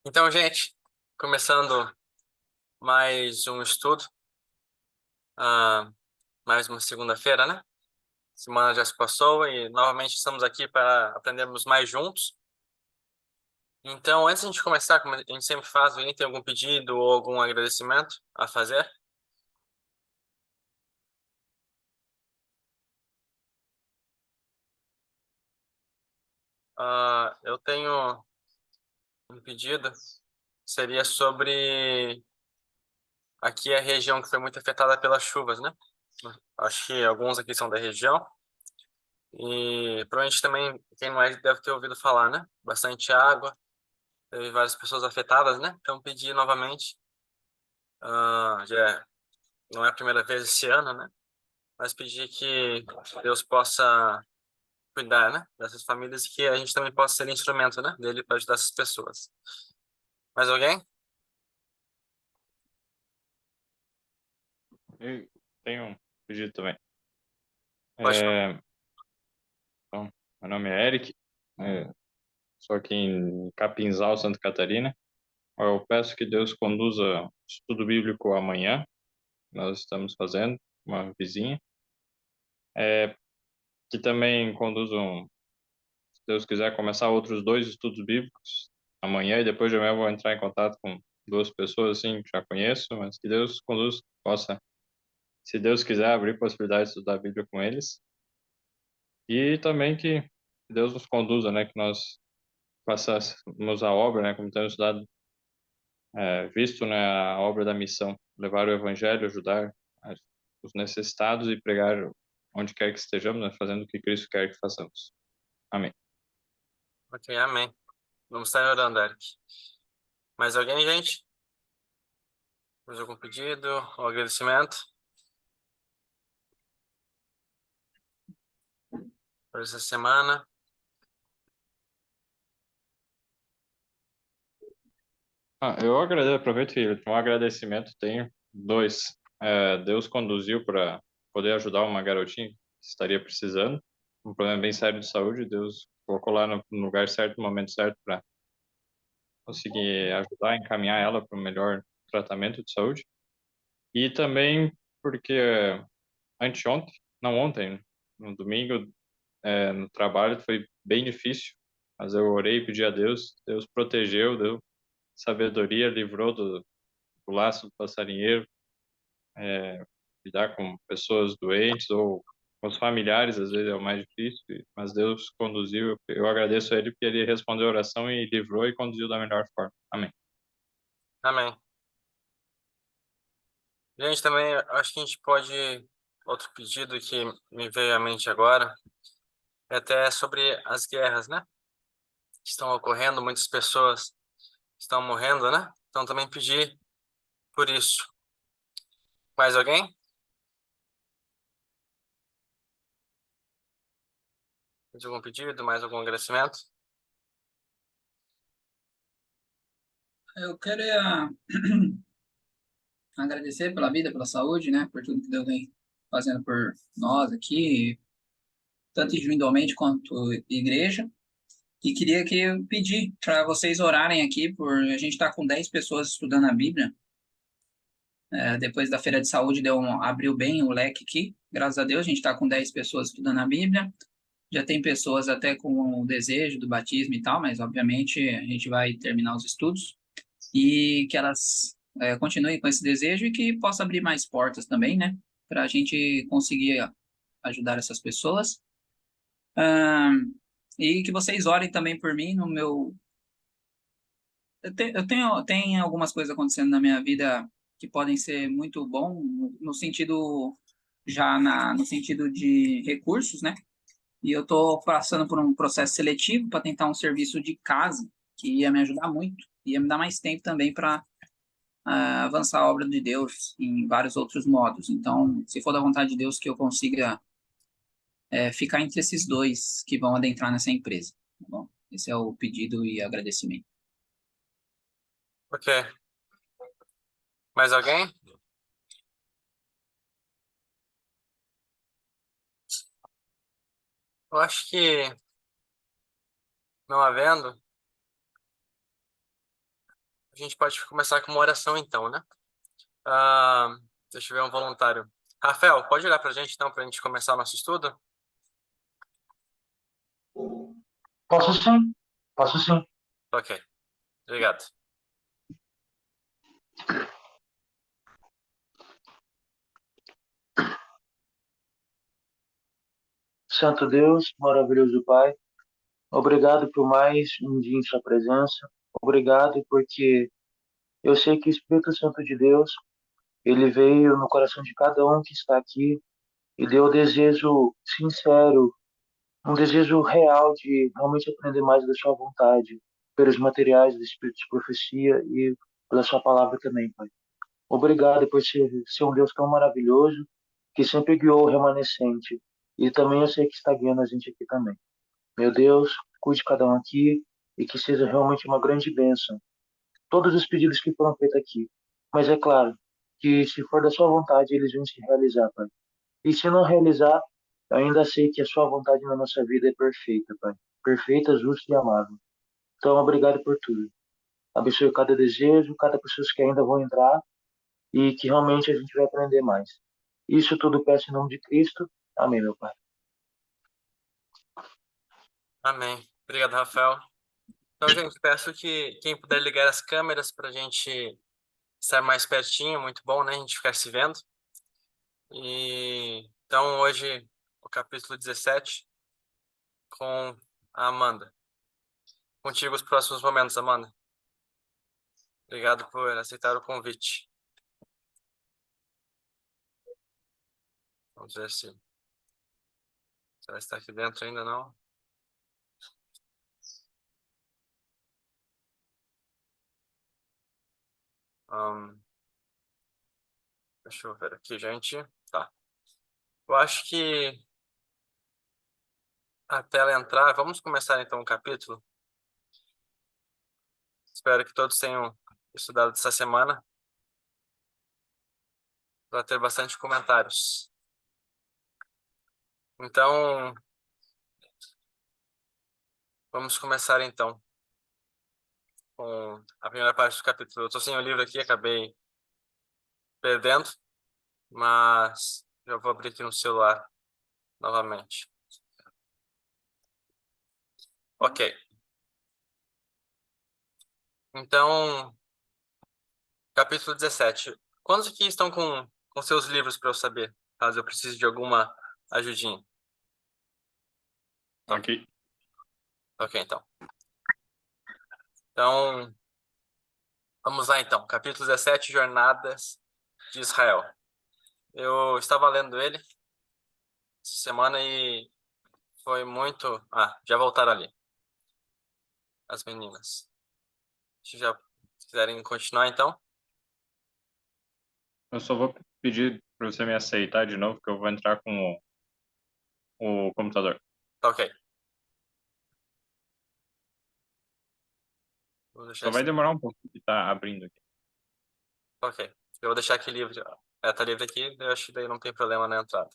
Então, gente, começando mais um estudo, ah, mais uma segunda-feira, né? Semana já se passou e novamente estamos aqui para aprendermos mais juntos. Então, antes de a gente começar, como a gente sempre faz, alguém tem algum pedido ou algum agradecimento a fazer? Eu tenho um pedido, seria sobre aqui a região que foi muito afetada pelas chuvas, né? Acho que alguns aqui são da região. E provavelmente também quem não é deve ter ouvido falar, né? Bastante água, teve várias pessoas afetadas, né? Então pedi novamente, não é a primeira vez esse ano, né? Mas pedi que Deus possa cuidar, né? Dessas famílias e que a gente também possa ser instrumento, né? Dele para ajudar essas pessoas. Mais alguém? Eu tenho um pedido também. Pode falar. É, então, meu nome é Eric, é, sou aqui em Capinzal, Santa Catarina. Eu peço que Deus conduza o estudo bíblico amanhã, nós estamos fazendo, uma vizinha. Que também conduzam, se Deus quiser, começar outros dois estudos bíblicos amanhã e depois de amanhã eu vou entrar em contato com duas pessoas assim que já conheço, mas que Deus conduza, possa, se Deus quiser, abrir possibilidade de estudar a Bíblia com eles. E também que Deus nos conduza, né, que nós façamos a obra, né, como temos estudado, visto, né, a obra da missão, levar o evangelho, ajudar os necessitados e pregar onde quer que estejamos, né, fazendo o que Cristo quer que façamos. Amém. Ok, amém. Vamos estar orando, Eric. Mais alguém, gente? Mais algum pedido ou agradecimento por essa semana? Eu agradeço, aproveito e um agradecimento, tenho dois. Deus conduziu para poder ajudar uma garotinha que estaria precisando, um problema bem sério de saúde, Deus colocou lá no lugar certo, no momento certo para conseguir ajudar, encaminhar ela para o melhor tratamento de saúde. E também porque anteontem, não ontem, no domingo, no trabalho foi bem difícil, mas eu orei e pedi a Deus, Deus protegeu, deu sabedoria, livrou do laço do passarinheiro, lidar com pessoas doentes ou com os familiares, às vezes é o mais difícil, mas Deus conduziu, eu agradeço a Ele porque Ele respondeu a oração e livrou e conduziu da melhor forma. Amém. Amém. Gente, também acho que a gente pode. Outro pedido que me veio à mente agora é até sobre as guerras, né? Que estão ocorrendo, muitas pessoas estão morrendo, né? Então também pedir por isso. Mais alguém? Mais algum pedido? Mais algum agradecimento? Eu queria agradecer pela vida, pela saúde, né? Por tudo que Deus vem fazendo por nós aqui, tanto individualmente quanto igreja. E queria que eu pedir para vocês orarem aqui por a gente estar com 10 pessoas estudando a Bíblia. Depois da feira de saúde abriu bem o leque aqui. Graças a Deus a gente está com 10 pessoas estudando a Bíblia. Já tem pessoas até com o desejo do batismo e tal, mas obviamente a gente vai terminar os estudos e que elas continuem com esse desejo e que possa abrir mais portas também, né? Para a gente conseguir ajudar essas pessoas. E que vocês orem também por mim no meu. Eu tenho algumas coisas acontecendo na minha vida que podem ser muito bom no sentido no sentido de recursos, né? E eu estou passando por um processo seletivo para tentar um serviço de casa que ia me ajudar muito, ia me dar mais tempo também para avançar a obra de Deus em vários outros modos. Então, se for da vontade de Deus que eu consiga ficar entre esses dois que vão adentrar nessa empresa, tá bom? Esse é o pedido e agradecimento. Ok. Mais alguém? Eu acho que não havendo, a gente pode começar com uma oração então, né? Ah, deixa eu ver um voluntário. Rafael, pode olhar para a gente então, para a gente começar o nosso estudo? Posso sim, posso sim. Ok, obrigado. Santo Deus, maravilhoso Pai, obrigado por mais um dia em Sua presença. Obrigado porque eu sei que o Espírito Santo de Deus, ele veio no coração de cada um que está aqui e deu o desejo sincero, um desejo real de realmente aprender mais da Sua vontade, pelos materiais do Espírito de Profecia e pela Sua palavra também, Pai. Obrigado por ser um Deus tão maravilhoso que sempre guiou o remanescente. E também eu sei que está guiando a gente aqui também. Meu Deus, cuide de cada um aqui e que seja realmente uma grande bênção. Todos os pedidos que foram feitos aqui. Mas é claro que se for da sua vontade, eles vão se realizar, Pai. E se não realizar, eu ainda sei que a sua vontade na nossa vida é perfeita, Pai. Perfeita, justa e amável. Então, obrigado por tudo. Abençoe cada desejo, cada pessoa que ainda vão entrar e que realmente a gente vai aprender mais. Isso tudo peço em nome de Cristo. Amém, meu Pai. Amém. Obrigado, Rafael. Então, gente, peço que quem puder ligar as câmeras para a gente estar mais pertinho, muito bom, né? A gente ficar se vendo. E então, hoje, o capítulo 17 com a Amanda. Contigo os próximos momentos, Amanda. Obrigado por aceitar o convite. Vamos ver se ela está aqui dentro ainda não. Deixa eu ver aqui, gente. Tá. Eu acho que até ela entrar, vamos começar então o capítulo. Espero que todos tenham estudado essa semana para ter bastante comentários. Então, vamos começar então com a primeira parte do capítulo. Eu estou sem o livro aqui, acabei perdendo, mas já vou abrir aqui no celular novamente. Ok. Então, capítulo 17. Quantos aqui estão com seus livros para eu saber, caso eu precise de alguma ajudinha? Aqui. Ok, então. Então, vamos lá então. Capítulo 17, Jornadas de Israel. Eu estava lendo ele essa semana e foi muito... Ah, já voltaram ali. As meninas. Se já quiserem continuar, então. Eu só vou pedir para você me aceitar de novo, que eu vou entrar com o computador. Tá ok. Vou deixar Só vai esse... demorar um pouco que tá abrindo aqui. Ok. Eu vou deixar aqui livre. Tá livre aqui, eu acho que daí não tem problema na entrada.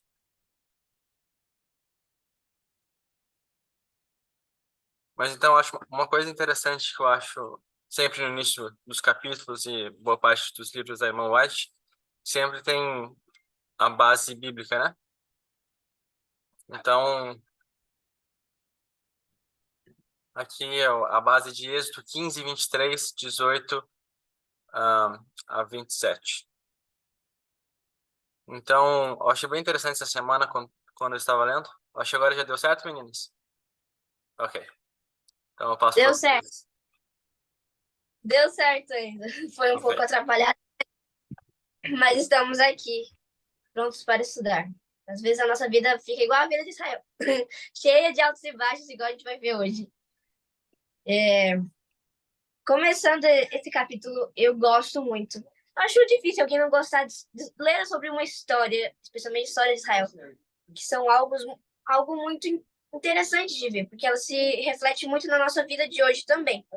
Mas então, eu acho uma coisa interessante que eu acho sempre no início dos capítulos e boa parte dos livros da irmã White, sempre tem a base bíblica, né? Então, aqui é a base de Êxodo 15, 23, 18 a 27. Então, eu achei bem interessante essa semana quando eu estava lendo. Eu acho que agora já deu certo, meninas? Ok. Então, eu passo Deu para certo. vocês. Deu certo ainda. Foi um Ok. pouco atrapalhado, mas estamos aqui, prontos para estudar. Às vezes a nossa vida fica igual a vida de Israel, cheia de altos e baixos, igual a gente vai ver hoje. Começando esse capítulo, eu gosto muito. Acho difícil alguém não gostar de ler sobre uma história, especialmente a história de Israel, que são algo muito interessante de ver, porque ela se reflete muito na nossa vida de hoje também.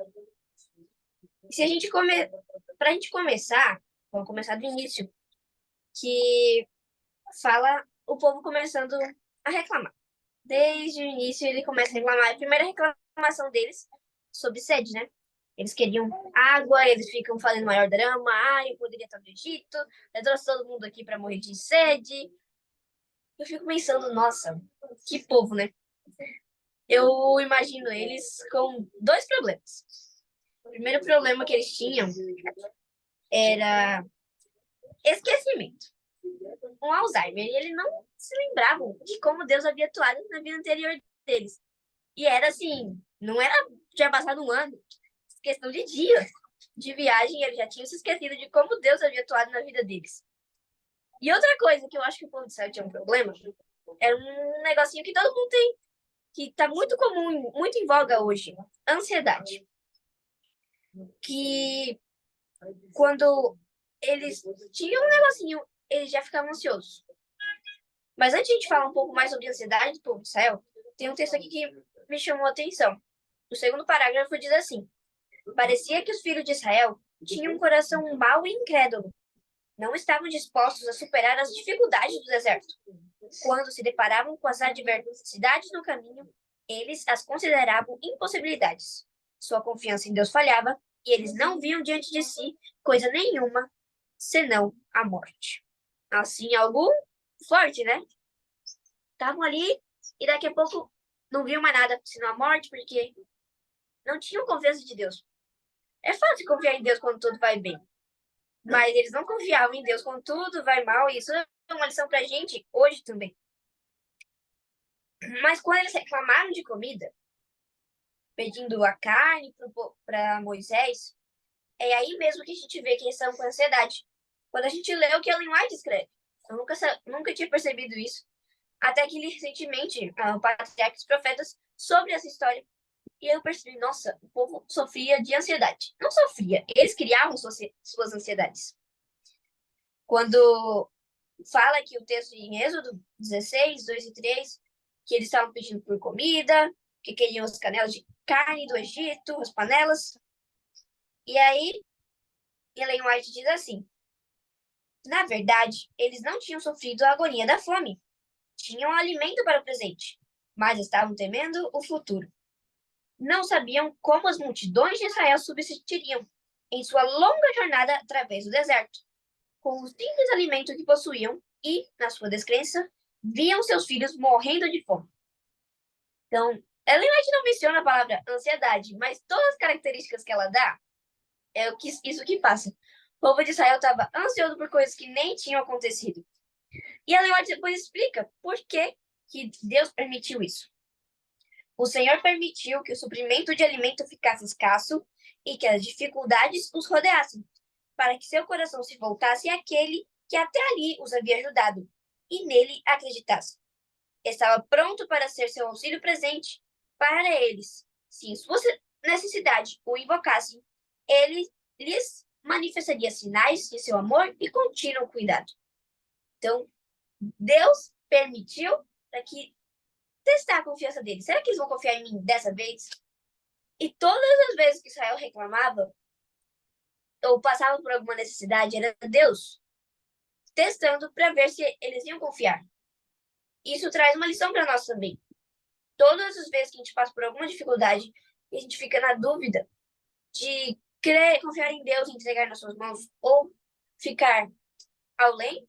E se a gente Pra gente começar, vamos começar do início, que fala o povo começando a reclamar. Desde o início ele começa a reclamar. A primeira reclamação deles sobre sede, né? Eles queriam água, eles ficam fazendo maior drama. Eu poderia estar no Egito, eu trouxe todo mundo aqui para morrer de sede. Eu fico pensando, nossa, que povo, né? Eu imagino eles com dois problemas. O primeiro problema que eles tinham era esquecimento. Um Alzheimer. E eles não se lembravam de como Deus havia atuado na vida anterior deles. E era assim, não era já passado um ano, questão de dias de viagem, eles já tinham se esquecido de como Deus havia atuado na vida deles. E outra coisa que eu acho que o povo de Israel tinha um problema, era um negocinho que todo mundo tem, que está muito comum, muito em voga hoje, ansiedade. Que quando eles tinham um negocinho, eles já ficavam ansiosos. Mas antes de a gente falar um pouco mais sobre a ansiedade do povo de Israel, tem um texto aqui que me chamou a atenção. O segundo parágrafo diz assim: parecia que os filhos de Israel tinham um coração mau e incrédulo. Não estavam dispostos a superar as dificuldades do deserto. Quando se deparavam com as adversidades no caminho, eles as consideravam impossibilidades. Sua confiança em Deus falhava e eles não viam diante de si coisa nenhuma senão a morte. Assim, algo forte, né? Estavam ali e daqui a pouco não viam mais nada senão a morte, porque não tinham confiança de Deus. É fácil confiar em Deus quando tudo vai bem. Mas eles não confiavam em Deus quando tudo vai mal. E isso é uma lição pra gente hoje também. Mas quando eles reclamaram de comida, pedindo a carne para Moisés, é aí mesmo que a gente vê que eles estão com ansiedade. Quando a gente lê o que Ellen White escreve. Eu nunca tinha percebido isso. Até que recentemente, o Patriarca e os Profetas, sobre essa história. E eu percebi, nossa, o povo sofria de ansiedade. Não sofria, eles criavam suas ansiedades. Quando fala aqui o texto em Êxodo 16, 2 e 3, que eles estavam pedindo por comida, que queriam as canelas de carne do Egito, as panelas. E aí, Ellen White diz assim: na verdade, eles não tinham sofrido a agonia da fome. Tinham alimento para o presente, mas estavam temendo o futuro. Não sabiam como as multidões de Israel subsistiriam em sua longa jornada através do deserto, com o simples alimento que possuíam e, na sua descrença, viam seus filhos morrendo de fome. Então, Ellen White não menciona a palavra ansiedade, mas todas as características que ela dá é isso que passa. O povo de Israel estava ansioso por coisas que nem tinham acontecido. E Ellen White depois explica por que Deus permitiu isso. O Senhor permitiu que o suprimento de alimento ficasse escasso e que as dificuldades os rodeassem, para que seu coração se voltasse àquele que até ali os havia ajudado, e nele acreditasse. Estava pronto para ser seu auxílio presente para eles. Se em sua necessidade o invocassem, ele lhes manifestaria sinais de seu amor e contínuo cuidado. Então, Deus permitiu para que testar a confiança deles. Será que eles vão confiar em mim dessa vez? E todas as vezes que Israel reclamava ou passava por alguma necessidade, era Deus testando para ver se eles iam confiar. Isso traz uma lição para nós também. Todas as vezes que a gente passa por alguma dificuldade e a gente fica na dúvida de crer, confiar em Deus e entregar nas suas mãos, ou ficar além,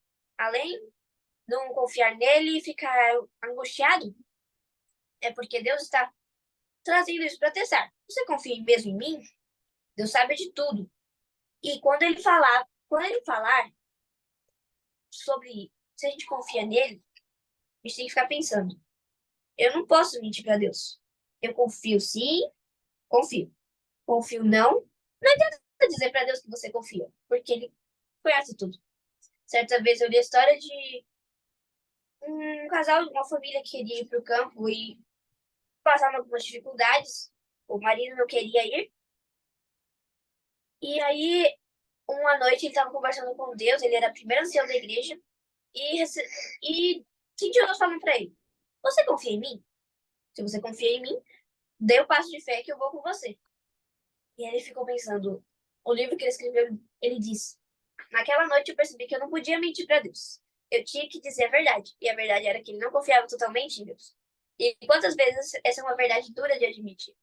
não confiar nele e ficar angustiado, é porque Deus está trazendo isso para testar. Você confia mesmo em mim? Deus sabe de tudo. E quando ele falar sobre se a gente confia nele, a gente tem que ficar pensando. Eu não posso mentir para Deus. Eu confio sim, confio. Confio não. Não adianta dizer para Deus que você confia, porque ele conhece tudo. Certa vez eu li a história de um casal, uma família que queria ir para o campo e passavam algumas dificuldades. O marido não queria ir. E aí, uma noite, ele estava conversando com Deus, ele era o primeiro ancião da igreja, e sentiu Deus falando para ele: você confia em mim? Se você confia em mim, dê o passo de fé que eu vou com você. E aí ele ficou pensando. O livro que ele escreveu, ele diz: naquela noite eu percebi que eu não podia mentir para Deus. Eu tinha que dizer a verdade. E a verdade era que ele não confiava totalmente em Deus. E quantas vezes essa é uma verdade dura de admitir?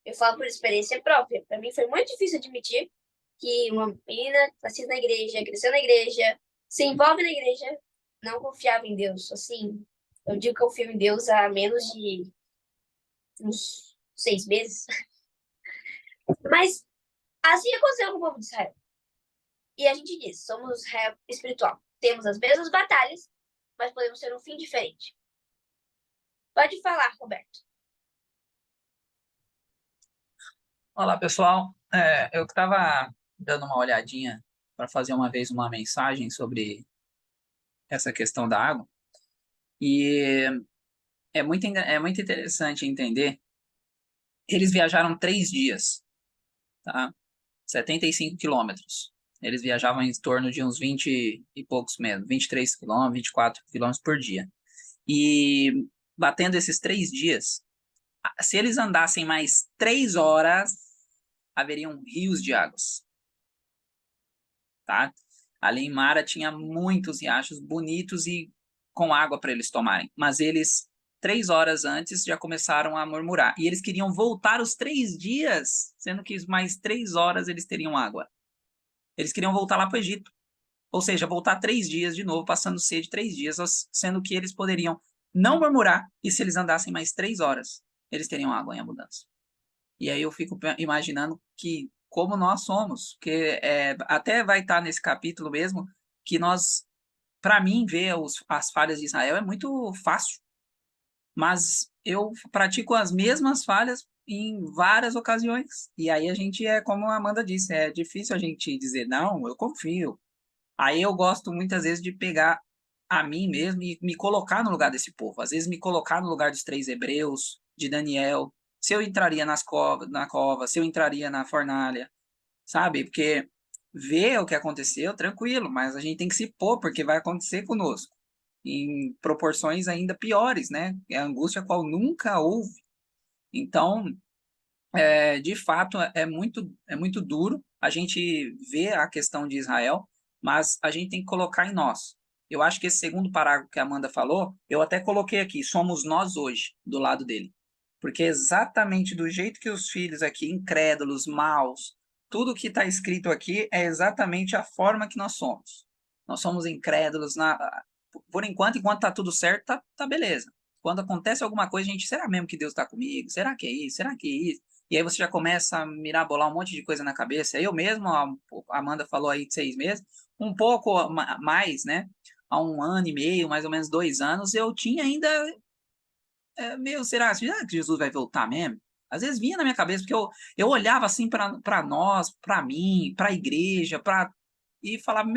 Eu falo por experiência própria. Para mim foi muito difícil admitir que uma menina assiste na igreja, cresceu na igreja, se envolve na igreja, não confiava em Deus. Assim, eu digo que eu confio em Deus há menos de uns 6 meses. Mas assim aconteceu com o povo de Israel. E a gente diz, somos Israel espiritual. Temos as mesmas batalhas, mas podemos ter um fim diferente. Pode falar, Roberto. Olá, pessoal. Eu estava dando uma olhadinha para fazer uma vez uma mensagem sobre essa questão da água. E é muito interessante entender. Eles viajaram 3 dias, tá? 75 quilômetros. Eles viajavam em torno de uns 20 e poucos mesmo, 23 quilômetros, 24 quilômetros por dia. E batendo esses 3 dias, se eles andassem mais 3 horas, haveriam rios de águas, tá? Ali em Mara tinha muitos riachos bonitos e com água para eles tomarem. Mas eles, 3 horas antes, já começaram a murmurar. E eles queriam voltar os 3 dias, sendo que mais 3 horas eles teriam água. Eles queriam voltar lá para o Egito. Ou seja, voltar 3 dias de novo, passando sede 3 dias, sendo que eles poderiam não murmurar, e se eles andassem mais 3 horas, eles teriam água em abundância. E aí eu fico imaginando que como nós somos, que até vai estar nesse capítulo mesmo, que nós, para mim, ver as falhas de Israel é muito fácil, mas eu pratico as mesmas falhas em várias ocasiões. E aí a gente como a Amanda disse, é difícil a gente dizer, não, eu confio. Aí eu gosto muitas vezes de pegar a mim mesmo e me colocar no lugar desse povo. Às vezes me colocar no lugar dos 3 hebreus, de Daniel, se eu entraria na cova, se eu entraria na fornalha, sabe? Porque ver o que aconteceu, tranquilo, mas a gente tem que se pôr, porque vai acontecer conosco. Em proporções ainda piores, né? É a angústia a qual nunca houve. Então, de fato, é muito duro a gente ver a questão de Israel, mas a gente tem que colocar em nós. Eu acho que esse segundo parágrafo que a Amanda falou, eu até coloquei aqui, somos nós hoje, do lado dele. Porque exatamente do jeito que os filhos aqui, incrédulos, maus, tudo que está escrito aqui é exatamente a forma que nós somos. Nós somos incrédulos, por enquanto está tudo certo, tá beleza. Quando acontece alguma coisa, a gente, será mesmo que Deus está comigo? Será que é isso? Será que é isso? E aí você já começa a mirabolar um monte de coisa na cabeça. Eu mesmo, a Amanda falou aí de 6 meses, um pouco mais, né? Há 1 ano e meio, mais ou menos 2 anos, eu tinha ainda, será que Jesus vai voltar mesmo? Às vezes vinha na minha cabeça, porque eu olhava assim para nós, para mim, para a igreja, e falava,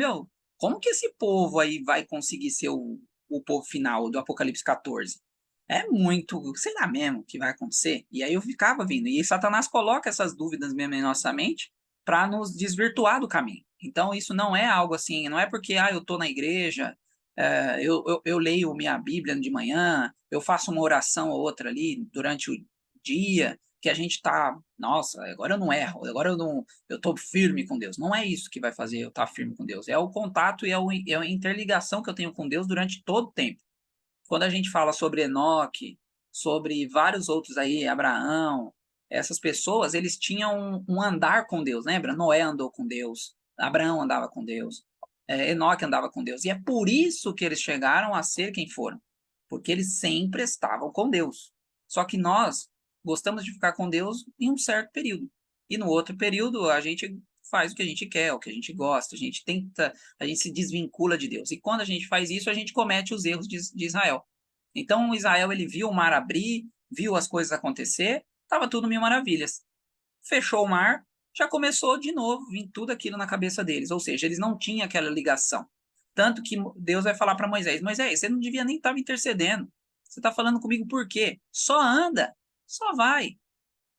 como que esse povo aí vai conseguir ser o povo final do Apocalipse 14? É muito, será mesmo que vai acontecer? E aí eu ficava vindo. E Satanás coloca essas dúvidas mesmo em nossa mente para nos desvirtuar do caminho. Então isso não é algo assim, não é porque eu estou na igreja, eu leio minha Bíblia de manhã, eu faço uma oração ou outra ali durante o dia, que a gente está, nossa, agora eu não erro, agora eu estou firme com Deus. Não é isso que vai fazer eu estar firme com Deus. É o contato e é a interligação que eu tenho com Deus durante todo o tempo. Quando a gente fala sobre Enoque, sobre vários outros aí, Abraão, essas pessoas, eles tinham um andar com Deus, lembra? Noé andou com Deus, Abraão andava com Deus, Enoque andava com Deus. E é por isso que eles chegaram a ser quem foram, porque eles sempre estavam com Deus. Só que nós gostamos de ficar com Deus em um certo período. E no outro período a gente faz o que a gente quer, o que a gente gosta, a gente se desvincula de Deus. E quando a gente faz isso, a gente comete os erros de Israel. Então, Israel, ele viu o mar abrir, viu as coisas acontecer, estava tudo mil maravilhas. Fechou o mar, já começou de novo, vir tudo aquilo na cabeça deles. Ou seja, eles não tinham aquela ligação. Tanto que Deus vai falar para Moisés, Moisés, você não devia nem estar me intercedendo. Você está falando comigo por quê? Só anda, só vai.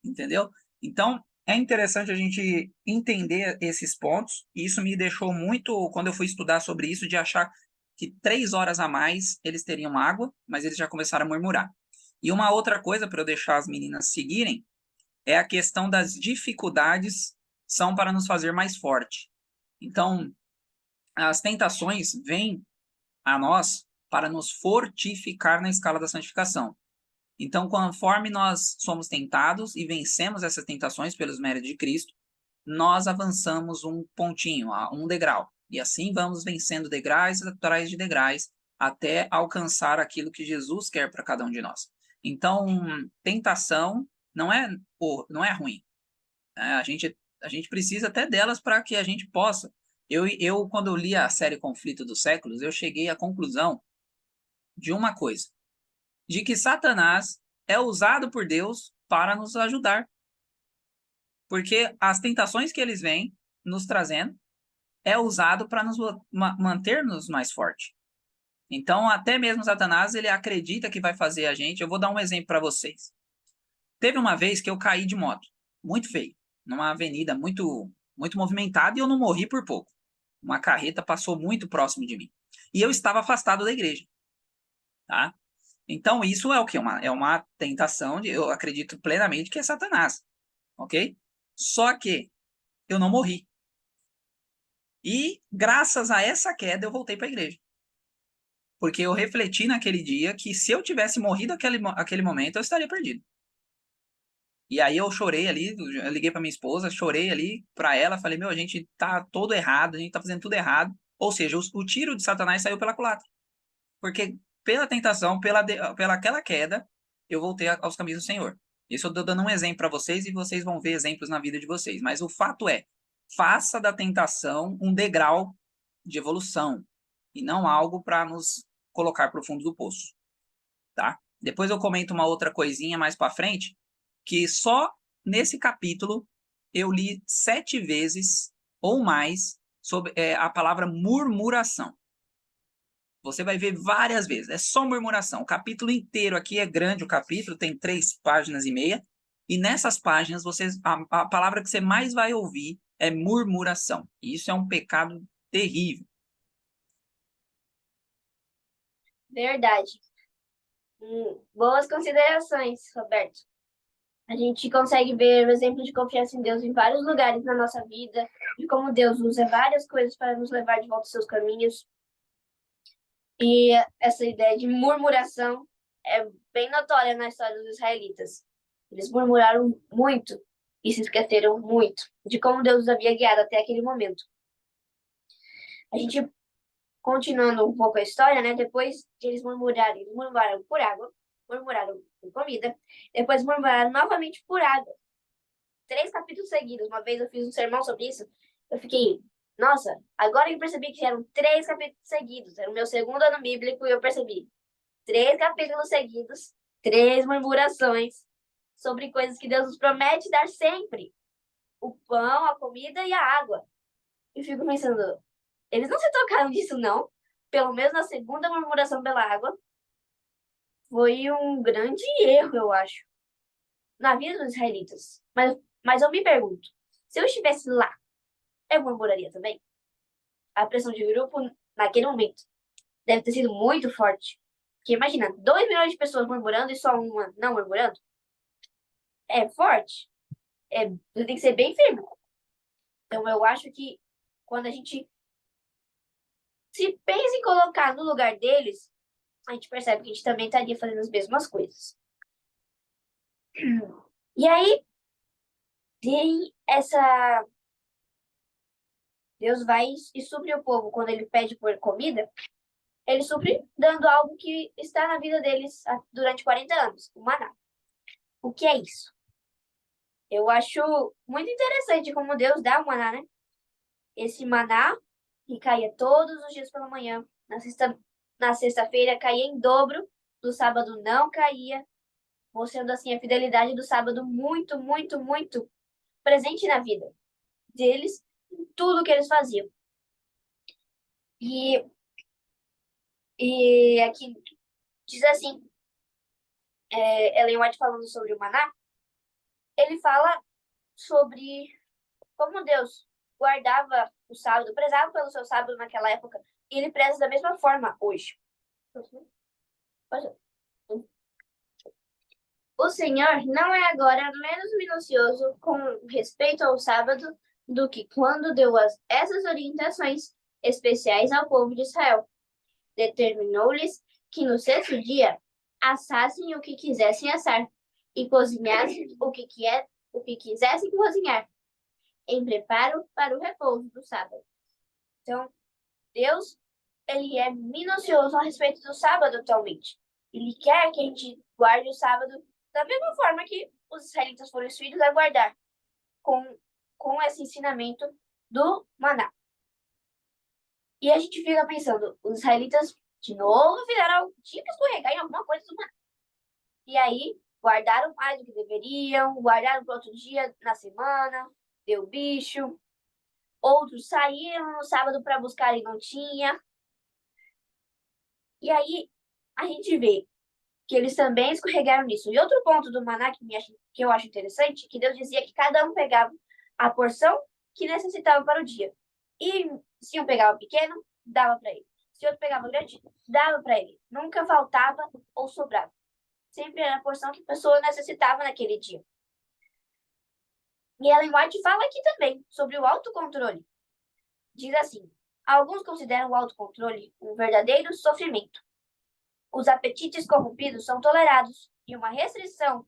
Entendeu? Então, é interessante a gente entender esses pontos, e isso me deixou muito, quando eu fui estudar sobre isso, de achar que 3 horas a mais eles teriam água, mas eles já começaram a murmurar. E uma outra coisa para eu deixar as meninas seguirem é a questão das dificuldades são para nos fazer mais forte. Então, as tentações vêm a nós para nos fortificar na escala da santificação. Então, conforme nós somos tentados e vencemos essas tentações pelos méritos de Cristo, nós avançamos um pontinho, um degrau. E assim vamos vencendo degraus atrás de degraus até alcançar aquilo que Jesus quer para cada um de nós. Então, tentação não é ruim. Né? A gente precisa até delas para que a gente possa. Quando eu li a série Conflito dos Séculos, eu cheguei à conclusão de uma coisa, de que Satanás é usado por Deus para nos ajudar. Porque as tentações que eles vêm nos trazendo é usado para nos manter-nos mais forte. Então, até mesmo Satanás, ele acredita que vai fazer a gente. Eu vou dar um exemplo para vocês. Teve uma vez que eu caí de moto, muito feio, numa avenida muito movimentada, e eu não morri por pouco. Uma carreta passou muito próximo de mim. E eu estava afastado da igreja. Tá? Então, isso é o quê? É uma tentação, eu acredito plenamente que é Satanás. Ok? Só que eu não morri. E, graças a essa queda, eu voltei para a igreja. Porque eu refleti naquele dia que se eu tivesse morrido aquele momento, eu estaria perdido. E aí eu chorei ali, eu liguei para minha esposa, chorei ali para ela, falei, a gente tá todo errado, a gente tá fazendo tudo errado. Ou seja, o tiro de Satanás saiu pela culatra. Porque pela tentação, pela aquela queda, eu voltei aos caminhos do Senhor. Isso eu tô dando um exemplo para vocês e vocês vão ver exemplos na vida de vocês. Mas o fato é, faça da tentação um degrau de evolução e não algo para nos colocar para o fundo do poço, tá? Depois eu comento uma outra coisinha mais para frente, que só nesse capítulo eu li 7 vezes ou mais sobre a palavra murmuração. Você vai ver várias vezes, é só murmuração. O capítulo inteiro aqui é grande, o capítulo tem 3 páginas e meia, e nessas páginas a palavra que você mais vai ouvir é murmuração. E isso é um pecado terrível. Verdade. Boas considerações, Roberto. A gente consegue ver o exemplo de confiança em Deus em vários lugares na nossa vida, de como Deus usa várias coisas para nos levar de volta aos seus caminhos. E essa ideia de murmuração é bem notória na história dos israelitas. Eles murmuraram muito e se esqueceram muito de como Deus os havia guiado até aquele momento. A gente, continuando um pouco a história, né? Depois de eles murmuraram por água, murmuraram por comida, depois murmuraram novamente por água. 3 capítulos seguidos. Uma vez eu fiz um sermão sobre isso. Eu fiquei, nossa, agora eu percebi que eram 3 capítulos seguidos. Era o meu segundo ano bíblico e eu percebi 3 capítulos seguidos, 3 murmurações sobre coisas que Deus nos promete dar sempre. O pão, a comida e a água. E fico pensando, eles não se tocaram disso, não? Pelo menos na segunda murmuração pela água. Foi um grande erro, eu acho, na vida dos israelitas. Mas eu me pergunto, se eu estivesse lá, eu murmuraria também? A pressão de grupo, naquele momento, deve ter sido muito forte. Porque imagina, 2 milhões de pessoas murmurando e só uma não murmurando. É forte. Você tem que ser bem firme. Então, eu acho que quando a gente se pensa em colocar no lugar deles, a gente percebe que a gente também estaria fazendo as mesmas coisas. E aí, tem essa... Deus vai e supre o povo quando ele pede por comida. Ele supre dando algo que está na vida deles durante 40 anos, o maná. O que é isso? Eu acho muito interessante como Deus dá o maná, né? Esse maná que caía todos os dias pela manhã, na sexta-feira caía em dobro, no sábado não caía, mostrando assim a fidelidade do sábado muito, muito, muito presente na vida deles, em tudo que eles faziam. E aqui diz assim, Ellen White falando sobre o maná, ele fala sobre como Deus guardava o sábado, prezava pelo seu sábado naquela época, e ele preza da mesma forma hoje. O Senhor não é agora menos minucioso com respeito ao sábado do que quando deu essas orientações especiais ao povo de Israel. Determinou-lhes que no 6º dia assassem o que quisessem assar e cozinhassem o que quisessem cozinhar, em preparo para o repouso do sábado. Então, Deus, ele é minucioso a respeito do sábado atualmente. Ele quer que a gente guarde o sábado da mesma forma que os israelitas foram instruídos a guardar, com esse ensinamento do maná. E a gente fica pensando, os israelitas de novo tinham que escorregar em alguma coisa do maná. E aí, guardaram mais do que deveriam, guardaram para outro dia na semana, deu bicho. Outros saíram no sábado para buscar e não tinha. E aí, a gente vê que eles também escorregaram nisso. E outro ponto do maná que eu acho interessante, que Deus dizia que cada um pegava a porção que necessitava para o dia. E se um pegava pequeno, dava para ele. Se outro pegava grande, dava para ele. Nunca faltava ou sobrava. Sempre era a porção que a pessoa necessitava naquele dia. E Ellen White fala aqui também sobre o autocontrole. Diz assim: alguns consideram o autocontrole um verdadeiro sofrimento. Os apetites corrompidos são tolerados e uma restrição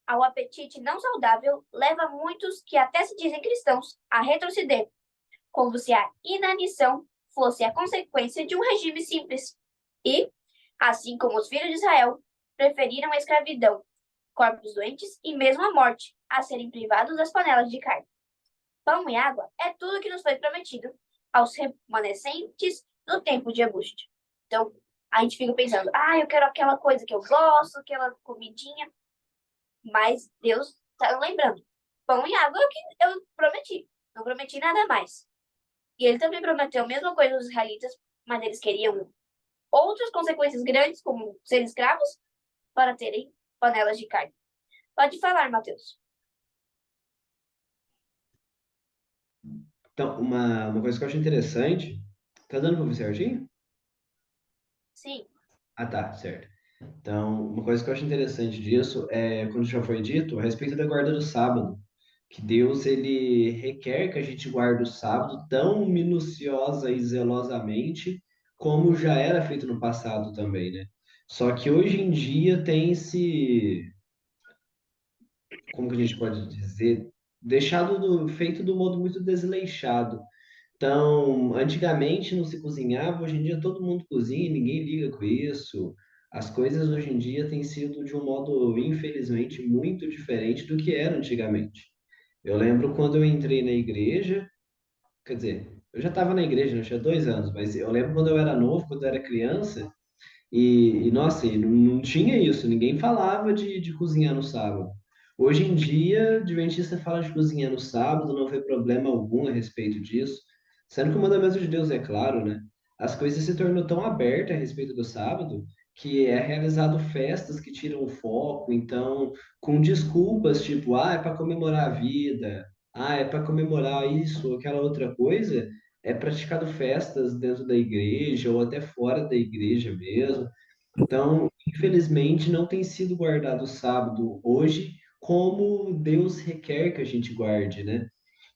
ao apetite não saudável leva muitos que até se dizem cristãos a retroceder, como se a inanição fosse a consequência de um regime simples. E, assim como os filhos de Israel, preferiram a escravidão, corpos doentes e mesmo a morte a serem privados das panelas de carne. Pão e água é tudo que nos foi prometido aos remanescentes do tempo de angústia. Então, a gente fica pensando, eu quero aquela coisa que eu gosto, aquela comidinha. Mas Deus está lembrando, pão e água é o que eu prometi. Não prometi nada mais. E ele também prometeu a mesma coisa aos israelitas, mas eles queriam outras consequências grandes, como ser escravos, para terem panelas de carne. Pode falar, Mateus. Então, uma coisa que eu acho interessante. Tá dando pra ouvir certinho? Sim. Ah, tá, certo. Então, uma coisa que eu acho interessante disso é, quando já foi dito, a respeito da guarda do sábado, que Deus, ele requer que a gente guarde o sábado tão minuciosa e zelosamente como já era feito no passado também, né? Só que hoje em dia tem se, como que a gente pode dizer, feito do modo muito desleixado. Então, antigamente não se cozinhava, hoje em dia todo mundo cozinha, ninguém liga com isso. As coisas hoje em dia têm sido de um modo, infelizmente, muito diferente do que era antigamente. Eu lembro quando eu entrei na igreja, quer dizer, eu já estava na igreja, né, eu tinha 2 anos, mas eu lembro quando eu era novo, quando eu era criança, nossa, e não tinha isso, ninguém falava de cozinhar no sábado. Hoje em dia, Adventista fala de cozinhar no sábado, não vê problema algum a respeito disso, sendo que o mandamento de Deus é claro, né? As coisas se tornam tão abertas a respeito do sábado que é realizado festas que tiram o foco, então, com desculpas tipo, é para comemorar a vida, é para comemorar isso ou aquela outra coisa, é praticado festas dentro da igreja ou até fora da igreja mesmo. Então, infelizmente, não tem sido guardado o sábado hoje como Deus requer que a gente guarde, né?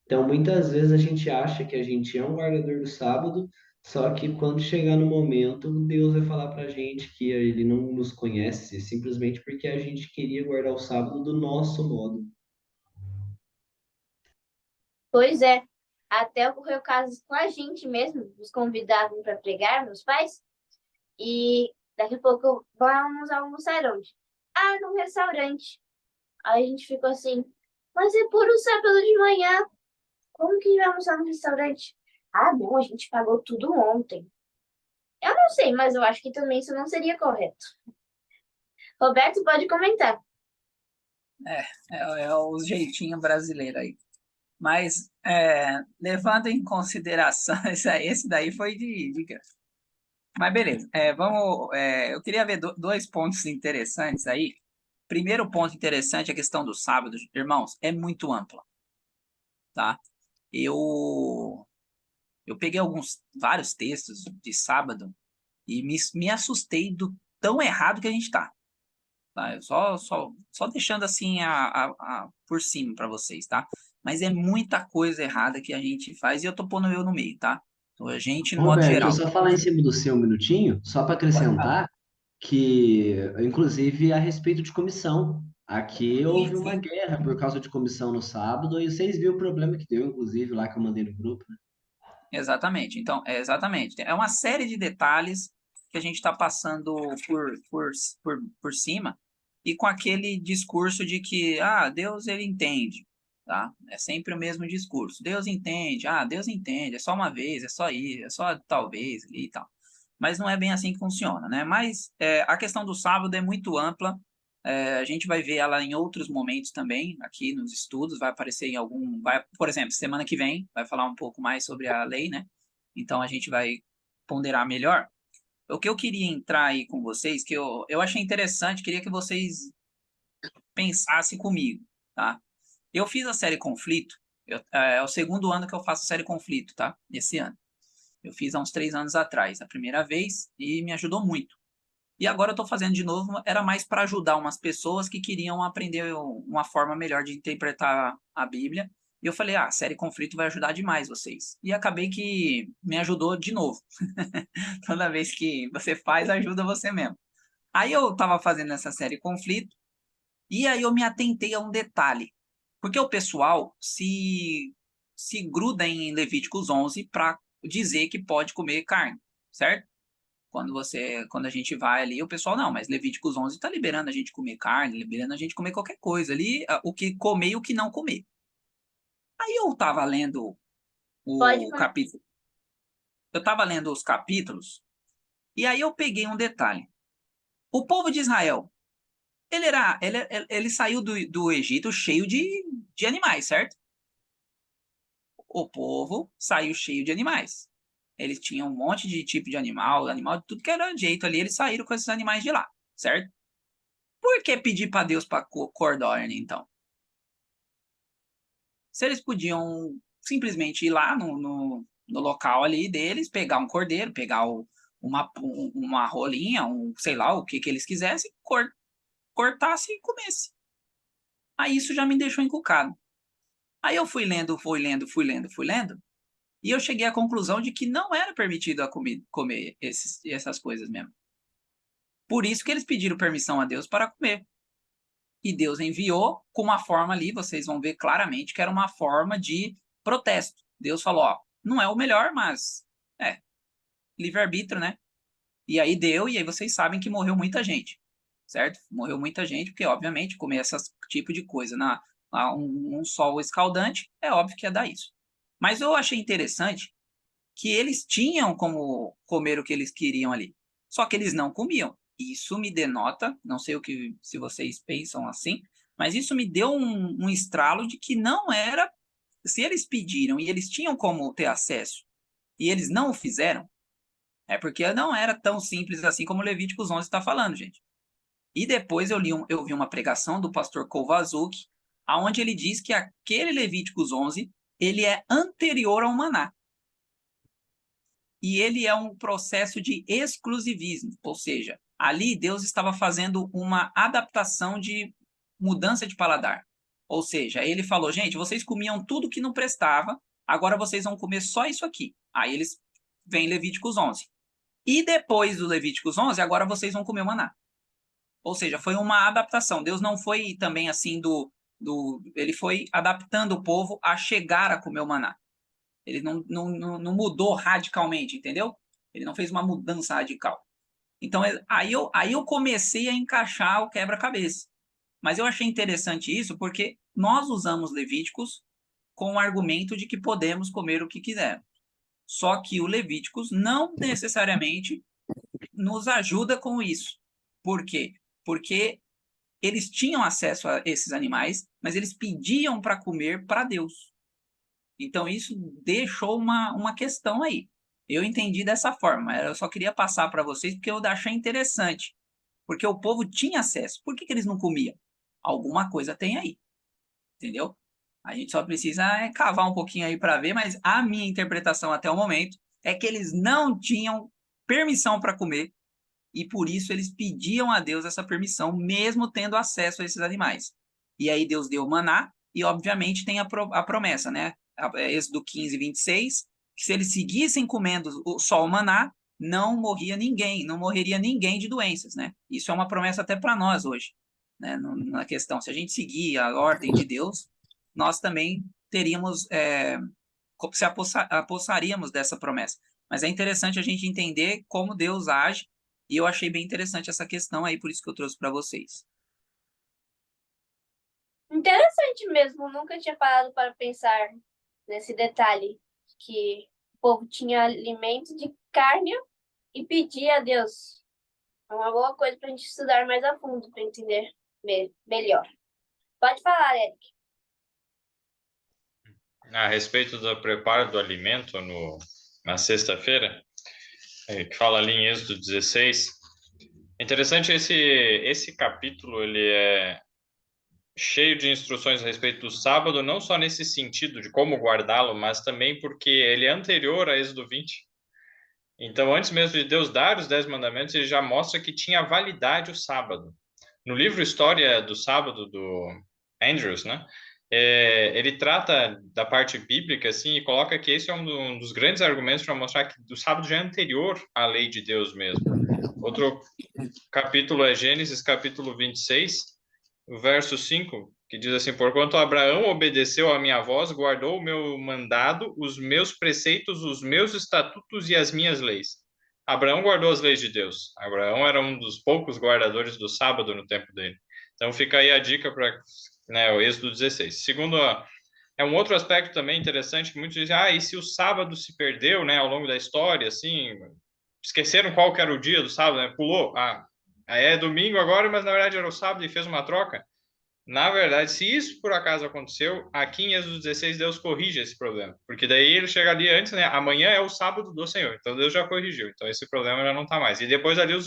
Então, muitas vezes a gente acha que a gente é um guardador do sábado, só que quando chegar no momento, Deus vai falar pra gente que ele não nos conhece, simplesmente porque a gente queria guardar o sábado do nosso modo. Pois é. Até ocorreu casos com a gente mesmo, nos convidavam para pregar, meus pais, e daqui a pouco vamos almoçar onde? Num restaurante. Aí a gente ficou assim, mas é puro sábado de manhã. Como que vai almoçar no restaurante? Não, a gente pagou tudo ontem. Eu não sei, mas eu acho que também isso não seria correto. Roberto, pode comentar. É o jeitinho brasileiro aí. Mas, levando em consideração, esse daí foi de graça. Mas beleza, eu queria ver dois pontos interessantes aí. Primeiro ponto interessante é a questão do sábado. Irmãos, é muito ampla, tá? Eu peguei vários textos de sábado e me assustei do tão errado que a gente está. Tá? Eu só deixando assim por cima para vocês, tá? Mas é muita coisa errada que a gente faz e eu tô pondo eu no meio, tá? Então, a gente, no modo Roberto, deixa eu geral. só falar em cima do seu um minutinho, só para Pode falar. acrescentar. que, inclusive, a respeito de comissão. Aqui Sim, houve uma sim. guerra por causa de comissão no sábado, e vocês viram o problema que deu, inclusive, lá que eu mandei no grupo, né? Exatamente. Então, exatamente. É uma série de detalhes que a gente está passando por cima e com aquele discurso de que, Deus, ele entende, tá? É sempre o mesmo discurso. Deus entende, é só uma vez, é só isso, é só talvez e tal. Mas não é bem assim que funciona, né? Mas a questão do sábado é muito ampla. A gente vai ver ela em outros momentos também, aqui nos estudos, vai aparecer em algum. Por exemplo, semana que vem, vai falar um pouco mais sobre a lei, né? Então a gente vai ponderar melhor. O que eu queria entrar aí com vocês, que eu achei interessante, queria que vocês pensassem comigo, tá? Eu fiz a série Conflito, é o segundo ano que eu faço a série Conflito, tá? Esse ano. Eu fiz há uns 3 anos atrás, a primeira vez, e me ajudou muito. E agora eu estou fazendo de novo, era mais para ajudar umas pessoas que queriam aprender uma forma melhor de interpretar a Bíblia. E eu falei, a série Conflito vai ajudar demais vocês. E acabei que me ajudou de novo. Toda vez que você faz, ajuda você mesmo. Aí eu estava fazendo essa série Conflito, e aí eu me atentei a um detalhe. Porque o pessoal se gruda em Levíticos 11 para dizer que pode comer carne, certo? Quando a gente vai ali, o pessoal, não, mas Levíticos 11 está liberando a gente comer carne, liberando a gente comer qualquer coisa ali, o que comer e o que não comer. Aí eu estava lendo Pode o comer. capítulo, eu estava lendo os capítulos, e aí eu peguei um detalhe. O povo de Israel, ele saiu do Egito cheio de animais, certo? O povo saiu cheio de animais. Eles tinham um monte de tipo de animal de tudo que era jeito ali, eles saíram com esses animais de lá, certo? Por que pedir para Deus para codorna, então? Se eles podiam simplesmente ir lá no local ali deles, pegar um cordeiro, pegar uma rolinha, sei lá, o que eles quisessem, cortasse e comesse. Aí isso já me deixou encucado. Aí eu fui lendo, fui lendo, e eu cheguei à conclusão de que não era permitido comer essas coisas mesmo. Por isso que eles pediram permissão a Deus para comer. E Deus enviou com uma forma ali, vocês vão ver claramente que era uma forma de protesto. Deus falou, ó, não é o melhor, mas livre-arbítrio, né? E aí deu, e aí vocês sabem que morreu muita gente, certo? Morreu muita gente, porque obviamente comer esse tipo de coisa um sol escaldante, é óbvio que ia dar isso. Mas eu achei interessante que eles tinham como comer o que eles queriam ali, só que eles não comiam. Isso me denota, não sei se vocês pensam assim, mas isso me deu um estralo de que não era, se eles pediram e eles tinham como ter acesso e eles não o fizeram, é porque não era tão simples assim como Levíticos 11 está falando, gente. E depois eu vi uma pregação do pastor Kovacsuk, aonde ele diz que aquele Levíticos 11 ele é anterior ao maná. E ele é um processo de exclusivismo, ou seja, ali Deus estava fazendo uma adaptação de mudança de paladar. Ou seja, ele falou, gente, vocês comiam tudo que não prestava, agora vocês vão comer só isso aqui. Aí eles vem Levíticos 11. E depois do Levíticos 11, agora vocês vão comer o maná. Ou seja, foi uma adaptação. Deus não foi também assim ele foi adaptando o povo a chegar a comer o maná. Ele não mudou radicalmente, entendeu? Ele não fez uma mudança radical. Então, aí eu comecei a encaixar o quebra-cabeça. Mas eu achei interessante isso porque nós usamos Levíticos com o argumento de que podemos comer o que quisermos. Só que o Levíticos não necessariamente nos ajuda com isso. Por quê? Porque eles tinham acesso a esses animais, mas eles pediam para comer para Deus. Então, isso deixou uma questão aí. Eu entendi dessa forma. Eu só queria passar para vocês porque eu achei interessante. Porque o povo tinha acesso. Por que eles não comiam? Alguma coisa tem aí. Entendeu? A gente só precisa cavar um pouquinho aí para ver, mas a minha interpretação até o momento é que eles não tinham permissão para comer e por isso eles pediam a Deus essa permissão, mesmo tendo acesso a esses animais. E aí Deus deu o maná e, obviamente, tem a promessa, né? Êxodo 15, 26, que se eles seguissem comendo só o maná, não morreria ninguém de doenças, né? Isso é uma promessa até para nós hoje, né? Na questão, se a gente seguir a ordem de Deus, nós também teríamos, apossaríamos dessa promessa. Mas é interessante a gente entender como Deus age, e eu achei bem interessante essa questão aí, por isso que eu trouxe para vocês. Interessante mesmo, nunca tinha parado para pensar nesse detalhe, que o povo tinha alimento de carne e pedia a Deus. É uma boa coisa para a gente estudar mais a fundo, para entender melhor. Pode falar, Eric. A respeito do preparo do alimento na sexta-feira, que fala ali em Êxodo 16, é interessante esse capítulo, ele é cheio de instruções a respeito do sábado, não só nesse sentido de como guardá-lo, mas também porque ele é anterior a Êxodo 20. Então, antes mesmo de Deus dar os 10 mandamentos, ele já mostra que tinha validade o sábado. No livro História do Sábado, do Andrews, né? Ele trata da parte bíblica, assim, e coloca que esse é um dos grandes argumentos para mostrar que o sábado já é anterior à lei de Deus mesmo. Outro capítulo é Gênesis, capítulo 26, o verso 5, que diz assim: porquanto Abraão obedeceu à minha voz, guardou o meu mandado, os meus preceitos, os meus estatutos e as minhas leis. Abraão guardou as leis de Deus. Abraão era um dos poucos guardadores do sábado no tempo dele. Então fica aí a dica para, né, o Êxodo 16. Segundo, é um outro aspecto também interessante que muitos dizem: e se o sábado se perdeu, né, ao longo da história, assim, esqueceram qual que era o dia do sábado, né? Pulou. É domingo agora, mas na verdade era o sábado e fez uma troca. Na verdade, se isso por acaso aconteceu, aqui em Êxodo 16 Deus corrige esse problema, porque daí ele chega ali antes, né? Amanhã é o sábado do Senhor, então Deus já corrigiu, então esse problema já não está mais. E depois ali o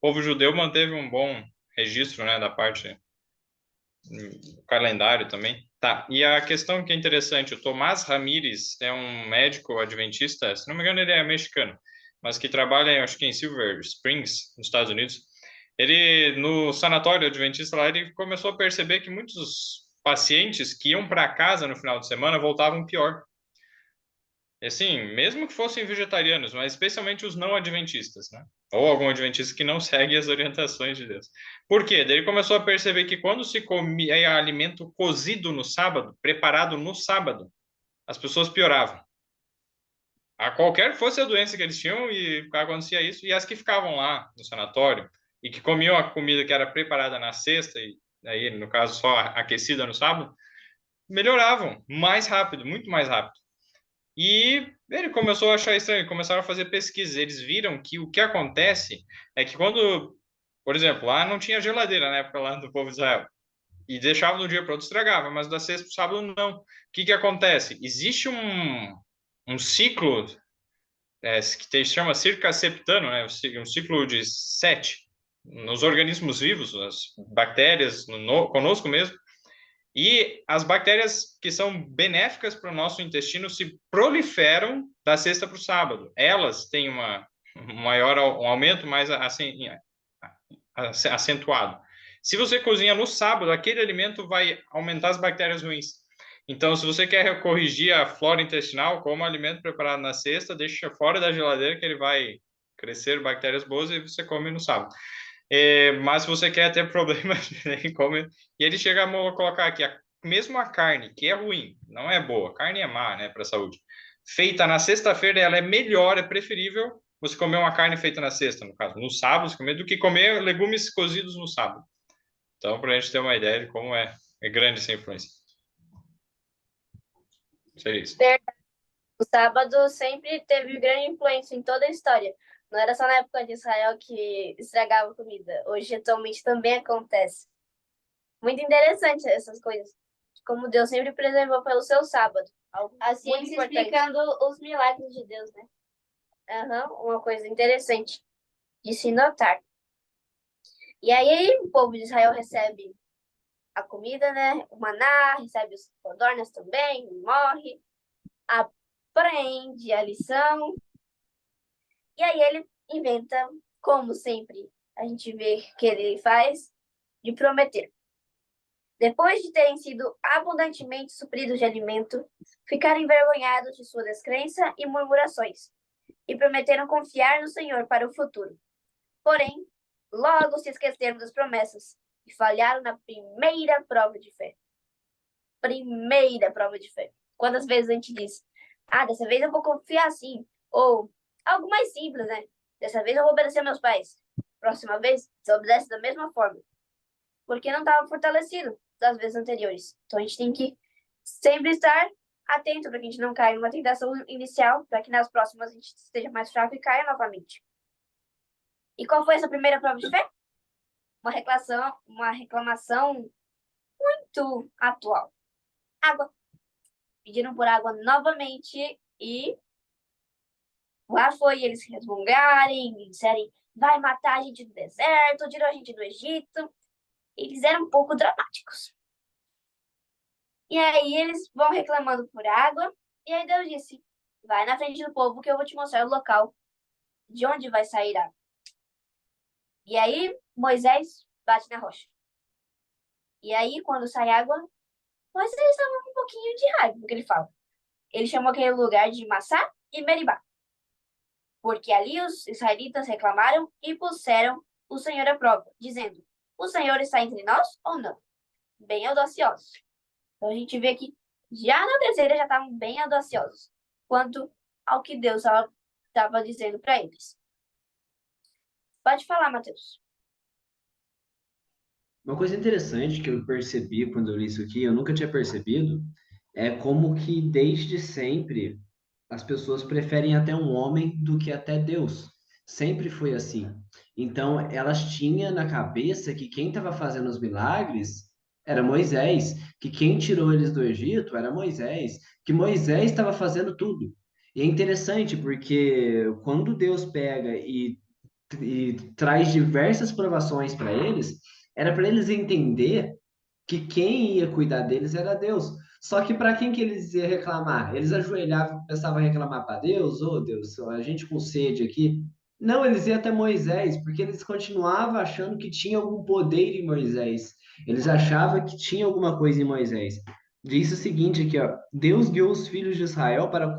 povo judeu manteve um bom registro, né, da parte do calendário também. Tá, e a questão que é interessante, o Tomás Ramírez é um médico adventista, se não me engano ele é mexicano, mas que trabalha, acho que em Silver Springs, nos Estados Unidos. Ele, no sanatório adventista lá, ele começou a perceber que muitos pacientes que iam para casa no final de semana voltavam pior. E assim, mesmo que fossem vegetarianos, mas especialmente os não adventistas, né? Ou algum adventista que não segue as orientações de Deus. Por quê? Daí ele começou a perceber que quando se comia alimento cozido no sábado, preparado no sábado, as pessoas pioravam. A qualquer que fosse a doença que eles tinham, e acontecia isso, e as que ficavam lá no sanatório, e que comiam a comida que era preparada na sexta, e aí, no caso, só aquecida no sábado, melhoravam mais rápido, muito mais rápido. E ele começou a achar estranho, começaram a fazer pesquisas. Eles viram que o que acontece é que quando, por exemplo, lá não tinha geladeira na época lá do povo de Israel, e deixava de um dia para outro estragava, mas da sexta para o sábado não. O que acontece? Existe um ciclo que se chama circa septano, né? Um ciclo de 7 nos organismos vivos, as bactérias conosco mesmo, e as bactérias que são benéficas para o nosso intestino se proliferam da sexta para o sábado. Elas têm um aumento mais acentuado. Se você cozinha no sábado, aquele alimento vai aumentar as bactérias ruins. Então, se você quer corrigir a flora intestinal, coma alimento preparado na sexta, deixa fora da geladeira que ele vai crescer bactérias boas e você come no sábado. Mas se você quer ter problemas, come. E ele chega a colocar aqui, mesmo a carne, que é ruim, não é boa, carne é má, né, para a saúde, feita na sexta-feira, ela é melhor, é preferível você comer uma carne feita na sexta, no caso, no sábado, você comer, do que comer legumes cozidos no sábado. Então, para a gente ter uma ideia de como é grande essa influência. Seria isso. O sábado sempre teve grande influência em toda a história. Não era só na época de Israel que estragava a comida. Hoje, atualmente, também acontece. Muito interessante essas coisas. Como Deus sempre preservou pelo seu sábado. A ciência explicando os milagres de Deus, né? Uma coisa interessante de se notar. E aí, o povo de Israel recebe a comida, né? O maná, recebe os codornas também, morre, aprende a lição. E aí ele inventa, como sempre a gente vê que ele faz, de prometer. Depois de terem sido abundantemente supridos de alimento, ficaram envergonhados de sua descrença e murmurações. e prometeram confiar no Senhor para o futuro. Porém, logo se esqueceram das promessas e falharam na primeira prova de fé. Primeira prova de fé. Quantas vezes a gente diz, dessa vez eu vou confiar sim. Ou algo mais simples, né? Dessa vez eu vou obedecer meus pais. Próxima vez, você obedece da mesma forma. Porque não estava fortalecido das vezes anteriores. Então a gente tem que sempre estar atento para que a gente não caia numa tentação inicial, para que nas próximas a gente esteja mais fraco e caia novamente. E qual foi essa primeira prova de fé? Uma reclamação muito atual. Água. Pediram por água novamente e lá foi eles resmungarem, disserem, vai matar a gente do deserto, tirou a gente do Egito. Eles eram um pouco dramáticos. E aí eles vão reclamando por água, e aí Deus disse, vai na frente do povo que eu vou te mostrar o local de onde vai sair água. E aí Moisés bate na rocha. E aí, quando sai água, Moisés estava com um pouquinho de raiva do que ele fala. Ele chamou aquele lugar de Massá e Meribá, porque ali os israelitas reclamaram e puseram o Senhor à prova, dizendo, o Senhor está entre nós ou não? Bem audaciosos. Então a gente vê que já na terceira já estavam bem audaciosos quanto ao que Deus estava dizendo para eles. Pode falar, Mateus. Uma coisa interessante que eu percebi quando eu li isso aqui, eu nunca tinha percebido, é como que desde sempre as pessoas preferem até um homem do que até Deus. Sempre foi assim. Então, elas tinham na cabeça que quem estava fazendo os milagres era Moisés, que quem tirou eles do Egito era Moisés, que Moisés estava fazendo tudo. E é interessante porque quando Deus pega e traz diversas provações para eles, era para eles entender que quem ia cuidar deles era Deus. Só que para quem que eles iam reclamar? Eles ajoelhavam, começavam a reclamar para Deus, ô Deus, a gente com sede aqui. Não, eles iam até Moisés, porque eles continuavam achando que tinha algum poder em Moisés. Eles achavam que tinha alguma coisa em Moisés. Diz o seguinte aqui, ó, Deus guiou os filhos de Israel para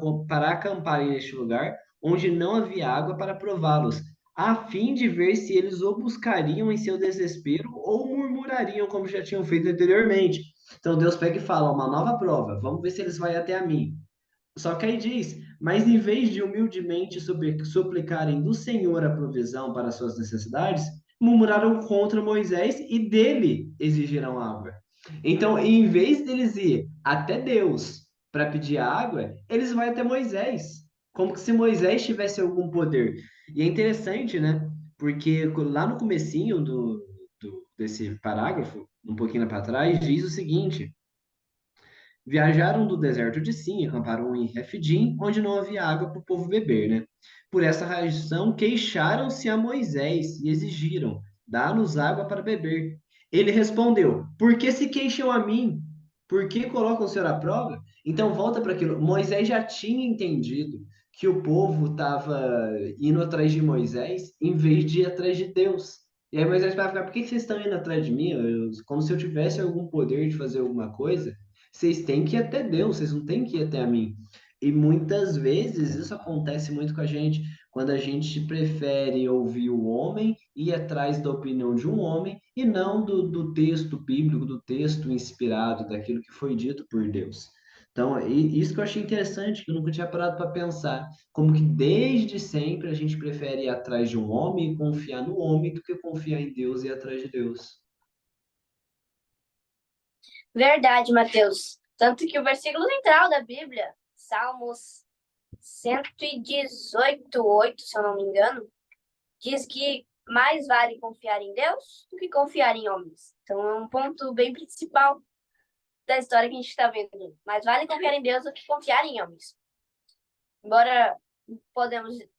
acamparem neste lugar, onde não havia água para prová-los, a fim de ver se eles o buscariam em seu desespero ou murmurariam como já tinham feito anteriormente. Então Deus pega e fala, uma nova prova, vamos ver se eles vão até a mim. Só que aí diz, mas em vez de humildemente suplicarem do Senhor a provisão para suas necessidades, murmuraram contra Moisés e dele exigiram água. Então, em vez deles ir até Deus para pedir água, eles vão até Moisés, como que se Moisés tivesse algum poder. E é interessante, né? Porque lá no comecinho desse parágrafo, um pouquinho para trás, diz o seguinte: viajaram do deserto de Sim e acamparam em Refidim, onde não havia água para o povo beber, né? Por essa razão, queixaram-se a Moisés e exigiram: dá-nos água para beber. Ele respondeu: por que se queixam a mim? Por que colocam o Senhor à prova? Então, volta para aquilo. Moisés já tinha entendido que o povo estava indo atrás de Moisés em vez de ir atrás de Deus. E aí Moisés vai ficar: por que vocês estão indo atrás de mim? Como se eu tivesse algum poder de fazer alguma coisa. Vocês têm que ir até Deus, vocês não têm que ir até a mim. E muitas vezes isso acontece muito com a gente, quando a gente prefere ouvir o homem, ir atrás da opinião de um homem, e não do texto bíblico, do texto inspirado, daquilo que foi dito por Deus. Então, isso que eu achei interessante, que eu nunca tinha parado para pensar, como que desde sempre a gente prefere ir atrás de um homem e confiar no homem do que confiar em Deus e ir atrás de Deus. Verdade, Mateus. Tanto que o versículo central da Bíblia, Salmos 118:8, se eu não me engano, diz que mais vale confiar em Deus do que confiar em homens. Então é um ponto bem principal da história que a gente está vendo. Mais vale confiar em Deus do que confiar em homens. Embora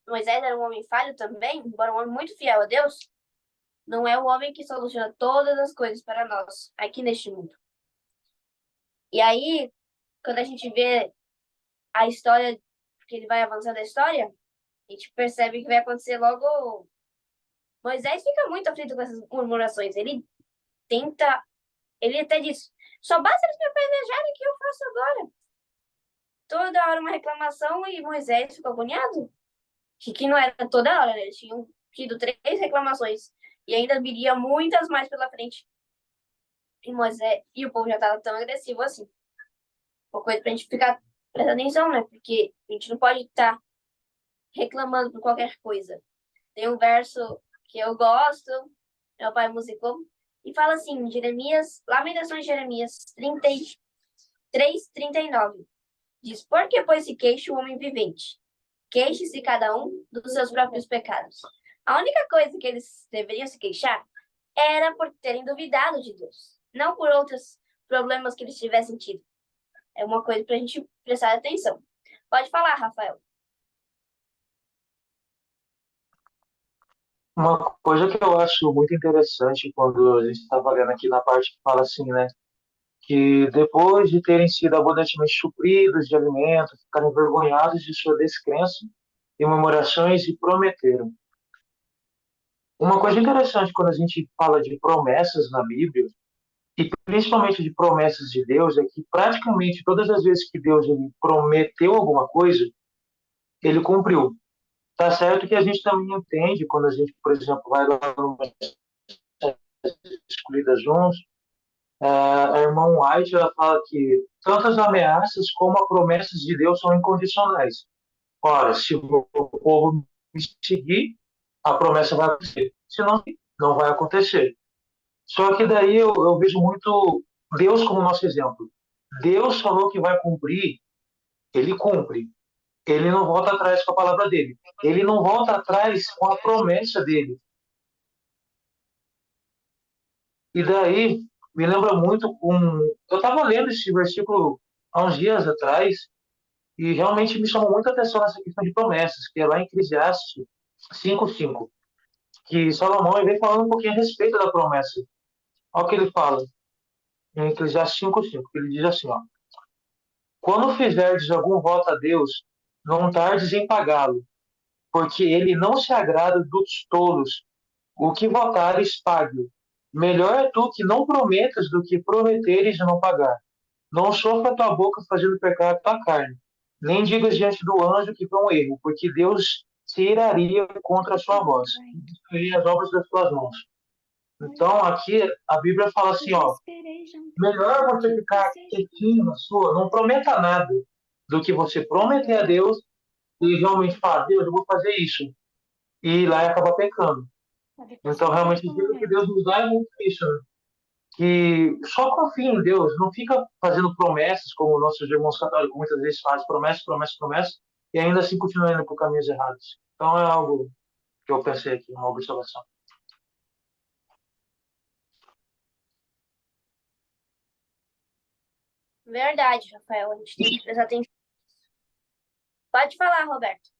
Moisés era um homem falho também, embora um homem muito fiel a Deus, não é o homem que soluciona todas as coisas para nós aqui neste mundo. E aí, quando a gente vê a história, que ele vai avançando a história, a gente percebe que vai acontecer logo. Moisés fica muito aflito com essas murmurações. Ele até diz, só basta eles me apedrejarem que eu faço agora. Toda hora uma reclamação e Moisés ficou agoniado. Que não era toda hora, né? Eles tinham tido 3 reclamações e ainda viria muitas mais pela frente. E Moisés e o povo já estava tão agressivo assim. Uma coisa pra gente ficar prestando atenção, né? Porque a gente não pode estar reclamando por qualquer coisa. Tem um verso que eu gosto, meu pai musicou, e fala assim, Jeremias, Lamentações de Jeremias 33:39. Diz, por que, pois, se queixa o homem vivente? Queixe-se cada um dos seus próprios pecados. A única coisa que eles deveriam se queixar era por terem duvidado de Deus, não por outros problemas que eles tivessem tido. É uma coisa para a gente prestar atenção. Pode falar, Rafael. Uma coisa que eu acho muito interessante quando a gente está olhando aqui na parte que fala assim, né? Que depois de terem sido abundantemente supridos de alimento, ficaram envergonhados de sua descrença e murmurações e prometeram. Uma coisa interessante quando a gente fala de promessas na Bíblia, e principalmente de promessas de Deus, é que praticamente todas as vezes que Deus ele prometeu alguma coisa, ele cumpriu. Tá certo que a gente também entende quando a gente, por exemplo, vai lá numa escolhida juntos, a irmã White ela fala que tantas ameaças como as promessas de Deus são incondicionais. Ora, se o povo me seguir, a promessa vai acontecer. Se não, não vai acontecer. Só que daí eu vejo muito Deus como nosso exemplo. Deus falou que vai cumprir, ele cumpre. Ele não volta atrás com a palavra dele. Ele não volta atrás com a promessa dele. E daí me lembra muito eu estava lendo esse versículo há uns dias atrás e realmente me chamou muita atenção nessa questão de promessas, que é lá em Eclesiastes 5:5, que Salomão vem falando um pouquinho a respeito da promessa. Olha o que ele fala em Eclesiastes 5:5, que ele diz assim, ó: quando fizerdes algum voto a Deus, não tardes em pagá-lo, porque ele não se agrada dos tolos. O que votares, pague. Melhor é tu que não prometas do que prometeres e não pagar. Não sofra tua boca fazendo pecar a tua carne. Nem digas diante do anjo que foi um erro, porque Deus se iraria contra a sua voz e destruiria as obras das tuas mãos. Então, aqui a Bíblia fala assim, ó, melhor você ficar quietinho na sua, não prometa nada, do que você prometer a Deus e realmente falar, Deus, eu vou fazer isso. E ir lá e acabar pecando. Então, realmente, o que Deus nos dá é muito isso, né? Que só confia em Deus, não fica fazendo promessas, como nossos irmãos católicos muitas vezes fazem, promessas, promessas, promessas, e ainda assim continuam indo por caminhos errados. Então, é algo que eu pensei aqui, uma observação. Verdade, Rafael. A gente tem que prestar atenção. Pode falar, Roberto.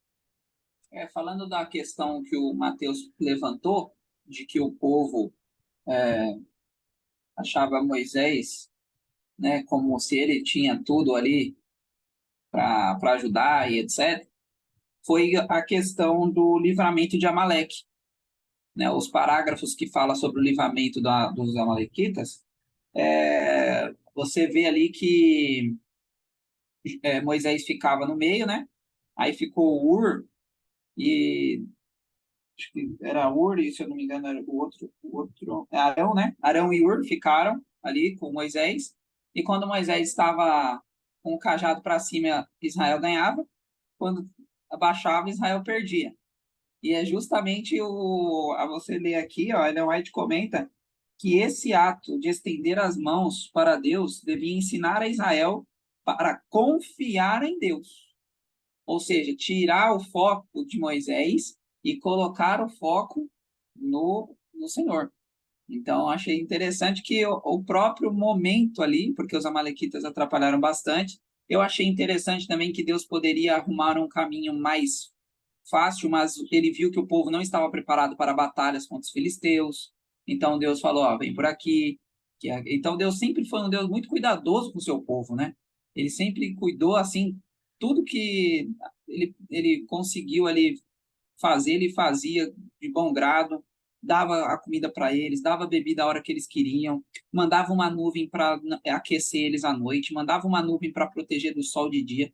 Falando da questão que o Mateus levantou, de que o povo achava Moisés, né, como se ele tinha tudo ali para ajudar e etc., foi a questão do livramento de Amaleque. Né, os parágrafos que falam sobre o livramento dos Amalequitas, você vê ali que Moisés ficava no meio, né? Aí ficou Ur, e acho que era Ur, e se eu não me engano era o outro Arão, né? Arão e Ur ficaram ali com Moisés, e quando Moisés estava com o cajado para cima, Israel ganhava, quando abaixava, Israel perdia. E é justamente a você ler aqui, ó, Ellen White comenta que esse ato de estender as mãos para Deus devia ensinar a Israel para confiar em Deus. Ou seja, tirar o foco de Moisés e colocar o foco no Senhor. Então, achei interessante que o próprio momento ali, porque os amalequitas atrapalharam bastante, eu achei interessante também que Deus poderia arrumar um caminho mais fácil, mas ele viu que o povo não estava preparado para batalhas contra os filisteus. Então, Deus falou, ó, vem por aqui. Então, Deus sempre foi um Deus muito cuidadoso com o seu povo, né? Ele sempre cuidou, assim, tudo que ele conseguiu ali fazer, ele fazia de bom grado, dava a comida para eles, dava a bebida a hora que eles queriam, mandava uma nuvem para aquecer eles à noite, mandava uma nuvem para proteger do sol de dia.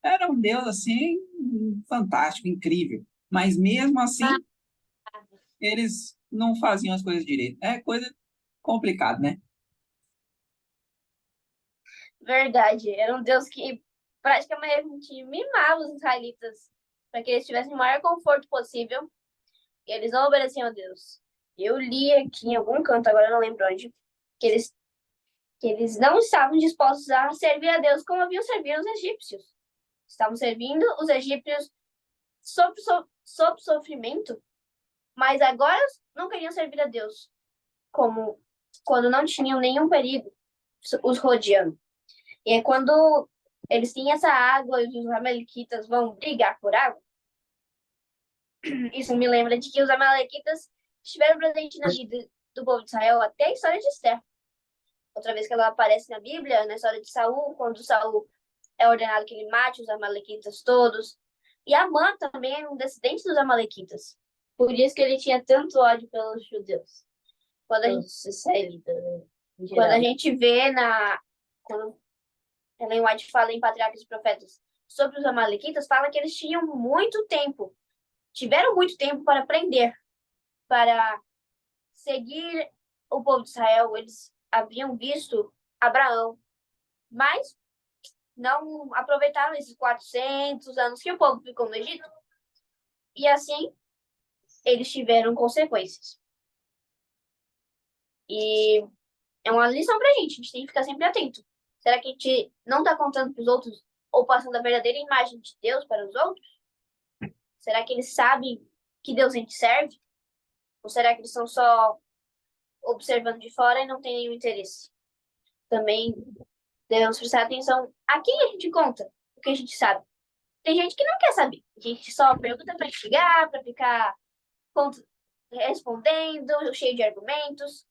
Era um Deus assim fantástico, incrível. Mas mesmo assim, eles não faziam as coisas direito. É coisa complicada, né? Verdade. Era um Deus que praticamente mimava os israelitas para que eles tivessem o maior conforto possível. E eles não obedeciam a Deus. Eu li aqui em algum canto, agora eu não lembro onde, que eles não estavam dispostos a servir a Deus como haviam servido os egípcios. Estavam servindo os egípcios sob sofrimento, mas agora não queriam servir a Deus, como quando não tinham nenhum perigo os rodeando. E é quando eles têm essa água e os amalequitas vão brigar por água, isso me lembra de que os amalequitas estiveram presentes na vida do povo de Israel até a história de Esther. Outra vez que ela aparece na Bíblia, na história de Saul, quando Saul é ordenado que ele mate os amalequitas todos. E Amã também é um descendente dos amalequitas. Por isso que ele tinha tanto ódio pelos judeus. Quando a gente, israelita, né? Quando a gente vê quando Ellen White fala em Patriarcas e Profetas sobre os amalequitas, fala que eles tinham muito tempo, tiveram muito tempo para aprender, para seguir o povo de Israel. Eles haviam visto Abraão, mas não aproveitaram esses 400 anos que o povo ficou no Egito. E assim, eles tiveram consequências. E é uma lição pra gente. A gente tem que ficar sempre atento. Será que a gente não está contando para os outros ou passando a verdadeira imagem de Deus para os outros? Será que eles sabem que Deus a gente serve? Ou será que eles estão só observando de fora e não têm nenhum interesse? Também devemos prestar atenção a quem a gente conta o que a gente sabe. Tem gente que não quer saber. A gente só pergunta para instigar, para ficar respondendo, cheio de argumentos,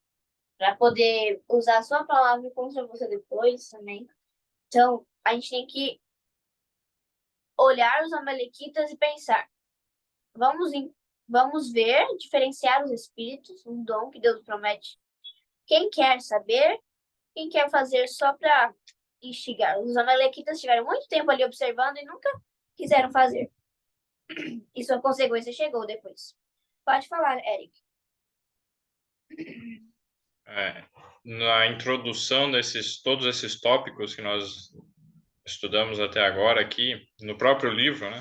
para poder usar a sua palavra contra você depois também. Então, a gente tem que olhar os amalequitas e pensar: vamos ver, diferenciar os espíritos, um dom que Deus promete. Quem quer saber, quem quer fazer só para instigar. Os amalequitas tiveram muito tempo ali observando e nunca quiseram fazer. E sua consequência chegou depois. Pode falar, Eric. Na introdução todos esses tópicos que nós estudamos até agora aqui, no próprio livro, né,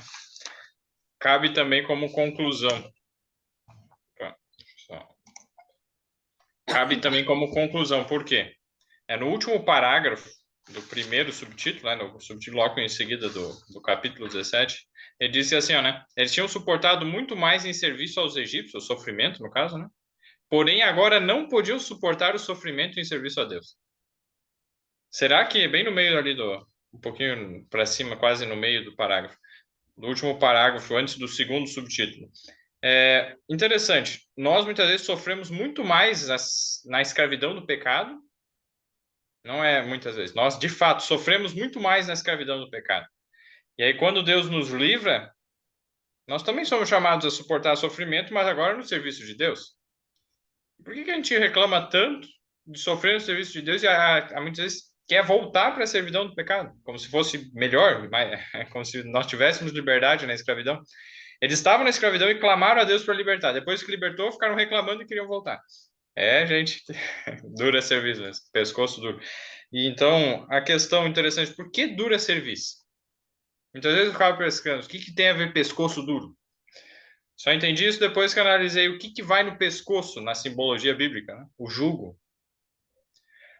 cabe também como conclusão. Cabe também como conclusão, por quê? No último parágrafo do primeiro subtítulo, né, no subtítulo logo em seguida do capítulo 17, ele disse assim, ó, né, eles tinham suportado muito mais em serviço aos egípcios, o sofrimento, no caso, né, porém agora não podiam suportar o sofrimento em serviço a Deus. Será que bem no meio ali um pouquinho para cima, quase no meio do parágrafo, do último parágrafo, antes do segundo subtítulo, interessante, nós muitas vezes sofremos muito mais na escravidão do pecado. Não é muitas vezes. Nós, de fato, sofremos muito mais na escravidão do pecado. E aí, quando Deus nos livra, nós também somos chamados a suportar sofrimento, mas agora no serviço de Deus. Por que a gente reclama tanto de sofrer no serviço de Deus e muitas vezes quer voltar para a servidão do pecado? Como se fosse melhor, como se nós tivéssemos liberdade na escravidão. Eles estavam na escravidão e clamaram a Deus para libertar. Depois que libertou, ficaram reclamando e queriam voltar. Gente, dura serviço, né? Pescoço duro. E então, a questão interessante, por que dura serviço? Muitas vezes eu ficava pescando, o que tem a ver pescoço duro? Só entendi isso depois que analisei o que vai no pescoço na simbologia bíblica, né? O jugo.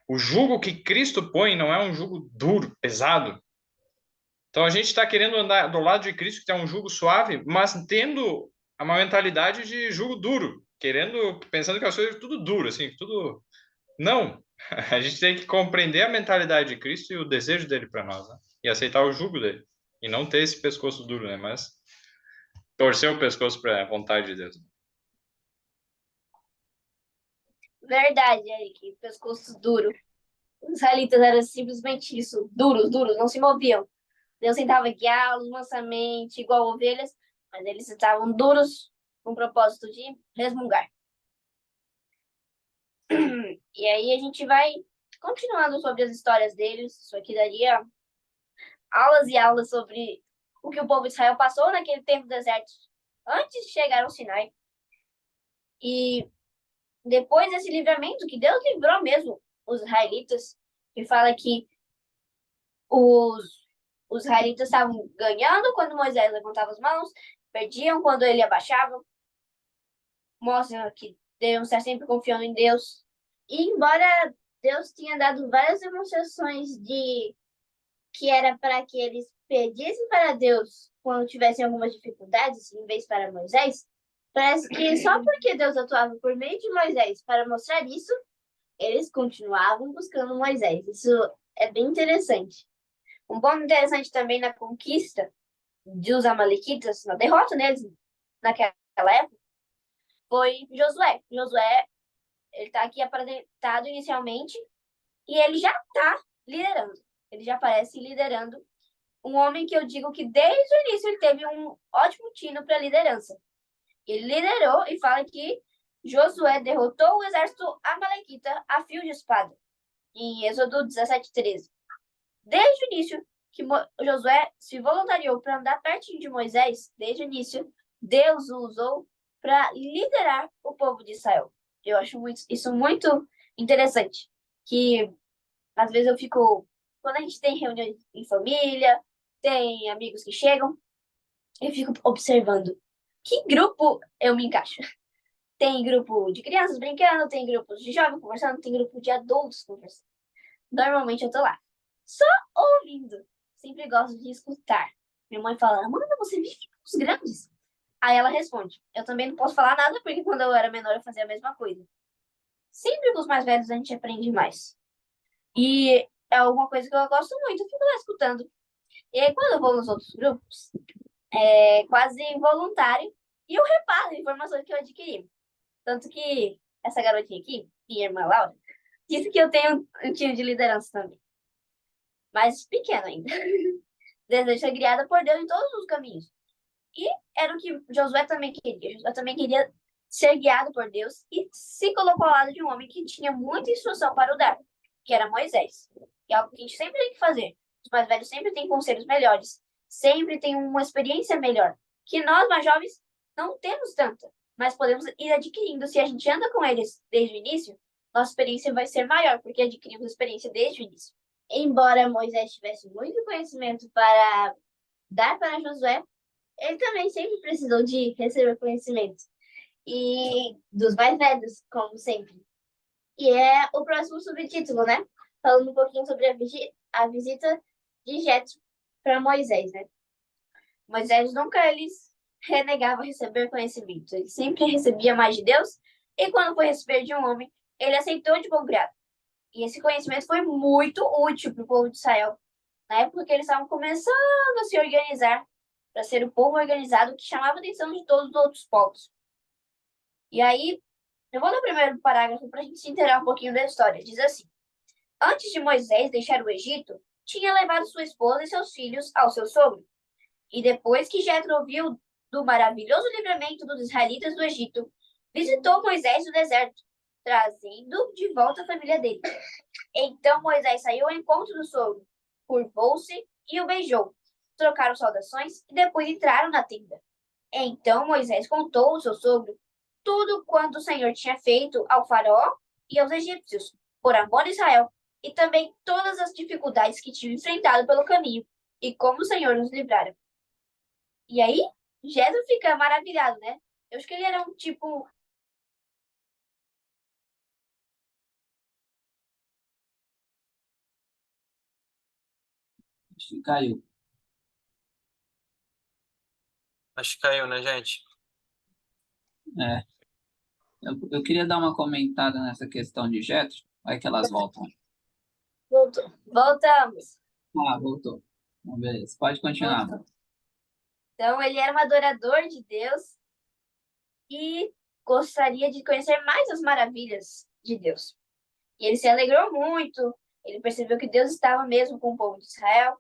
O jugo que Cristo põe não é um jugo duro, pesado. Então a gente está querendo andar do lado de Cristo, que tem um jugo suave, mas tendo uma mentalidade de jugo duro, pensando que as coisas tudo duro, assim, tudo. Não. A gente tem que compreender a mentalidade de Cristo e o desejo dele para nós, né? E aceitar o jugo dele. E não ter esse pescoço duro, né? Mas torcer o pescoço para a vontade de Deus. Verdade, Eric. Pescoço duro. Os israelitas eram simplesmente isso. Duros, não se moviam. Deus tentava guiá-los mansamente, igual ovelhas, mas eles estavam duros com o propósito de resmungar. E aí a gente vai continuando sobre as histórias deles. Isso aqui daria aulas e aulas sobre o que o povo de Israel passou naquele tempo do deserto antes de chegar ao Sinai. E depois desse livramento, que Deus livrou mesmo os israelitas, que fala que os israelitas estavam ganhando quando Moisés levantava as mãos, perdiam quando ele abaixava, mostra que devemos estar sempre confiando em Deus. E embora Deus tinha dado várias demonstrações de que era para que eles pedissem para Deus quando tivessem algumas dificuldades, em vez para Moisés, parece que só porque Deus atuava por meio de Moisés para mostrar isso, eles continuavam buscando Moisés. Isso é bem interessante. Um ponto interessante também na conquista dos Amalequitas, na derrota neles naquela época, foi Josué. Josué, ele está aqui apresentado inicialmente e ele já está liderando. Ele já aparece liderando. Um homem que eu digo que desde o início ele teve um ótimo tino para liderança. Ele liderou e fala que Josué derrotou o exército amalequita a fio de espada, em Êxodo 17:13. Desde o início que Josué se voluntariou para andar pertinho de Moisés, desde o início, Deus o usou para liderar o povo de Israel. Eu acho isso muito interessante, que às vezes eu fico, quando a gente tem reuniões em família, tem amigos que chegam, eu fico observando que grupo eu me encaixo. Tem grupo de crianças brincando, tem grupos de jovens conversando, tem grupo de adultos conversando. Normalmente eu tô lá, só ouvindo. Sempre gosto de escutar. Minha mãe fala, Amanda, você vive com os grandes? Aí ela responde, eu também não posso falar nada, porque quando eu era menor eu fazia a mesma coisa. Sempre com os mais velhos a gente aprende mais. E é alguma coisa que eu gosto muito, eu fico lá escutando. E aí, quando eu vou nos outros grupos, é quase involuntário, e eu reparo informações que eu adquiri. Tanto que essa garotinha aqui, minha irmã Laura, disse que eu tenho um tino de liderança também. Mas pequeno ainda. Desejo ser guiada por Deus em todos os caminhos. E era o que Josué também queria. Josué também queria ser guiado por Deus e se colocou ao lado de um homem que tinha muita instrução para o dar, que era Moisés. E é algo que a gente sempre tem que fazer. Os mais velhos sempre têm conselhos melhores, sempre têm uma experiência melhor, que nós, mais jovens, não temos tanta, mas podemos ir adquirindo. Se a gente anda com eles desde o início, nossa experiência vai ser maior, porque adquirimos experiência desde o início. Embora Moisés tivesse muito conhecimento para dar para Josué, ele também sempre precisou de receber conhecimento. E dos mais velhos, como sempre. E é o próximo subtítulo, né? Falando um pouquinho sobre a visita de Jetro para Moisés, né? Moisés nunca eles renegava receber conhecimento. Ele sempre recebia mais de Deus. E quando foi receber de um homem, ele aceitou de bom grado. E esse conhecimento foi muito útil para o povo de Israel. Na época que eles estavam começando a se organizar para ser o povo organizado que chamava a atenção de todos os outros povos. E aí, eu vou no primeiro parágrafo para a gente se inteirar um pouquinho da história. Diz assim: antes de Moisés deixar o Egito, tinha levado sua esposa e seus filhos ao seu sogro. E depois que Jetro ouviu do maravilhoso livramento dos israelitas do Egito, visitou Moisés no deserto, trazendo de volta a família dele. Então Moisés saiu ao encontro do sogro, curvou-se e o beijou. Trocaram saudações e depois entraram na tenda. Então Moisés contou ao seu sogro tudo quanto o Senhor tinha feito ao faraó e aos egípcios, por amor de Israel, e também todas as dificuldades que tinham enfrentado pelo caminho, e como o Senhor nos livrara. E aí, Jetro fica maravilhado, né? Eu acho que ele era um tipo... Acho que caiu. Acho que caiu, né, gente? É. Eu queria dar uma comentada nessa questão de Jetro. Vai que elas voltam. Voltamos. Ah, voltou. Então, beleza. Pode continuar. Então, ele era um adorador de Deus e gostaria de conhecer mais as maravilhas de Deus. E ele se alegrou muito, ele percebeu que Deus estava mesmo com o povo de Israel.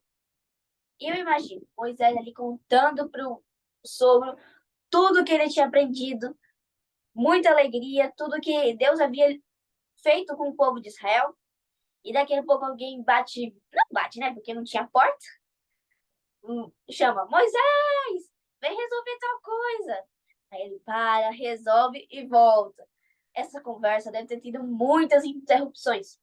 E eu imagino Moisés ali contando para o sogro tudo que ele tinha aprendido, muita alegria, tudo que Deus havia feito com o povo de Israel. E daqui a pouco alguém bate, não bate, né? Porque não tinha porta. chama, Moisés, vem resolver tal coisa. Aí ele para, resolve e volta. Essa conversa deve ter tido muitas interrupções.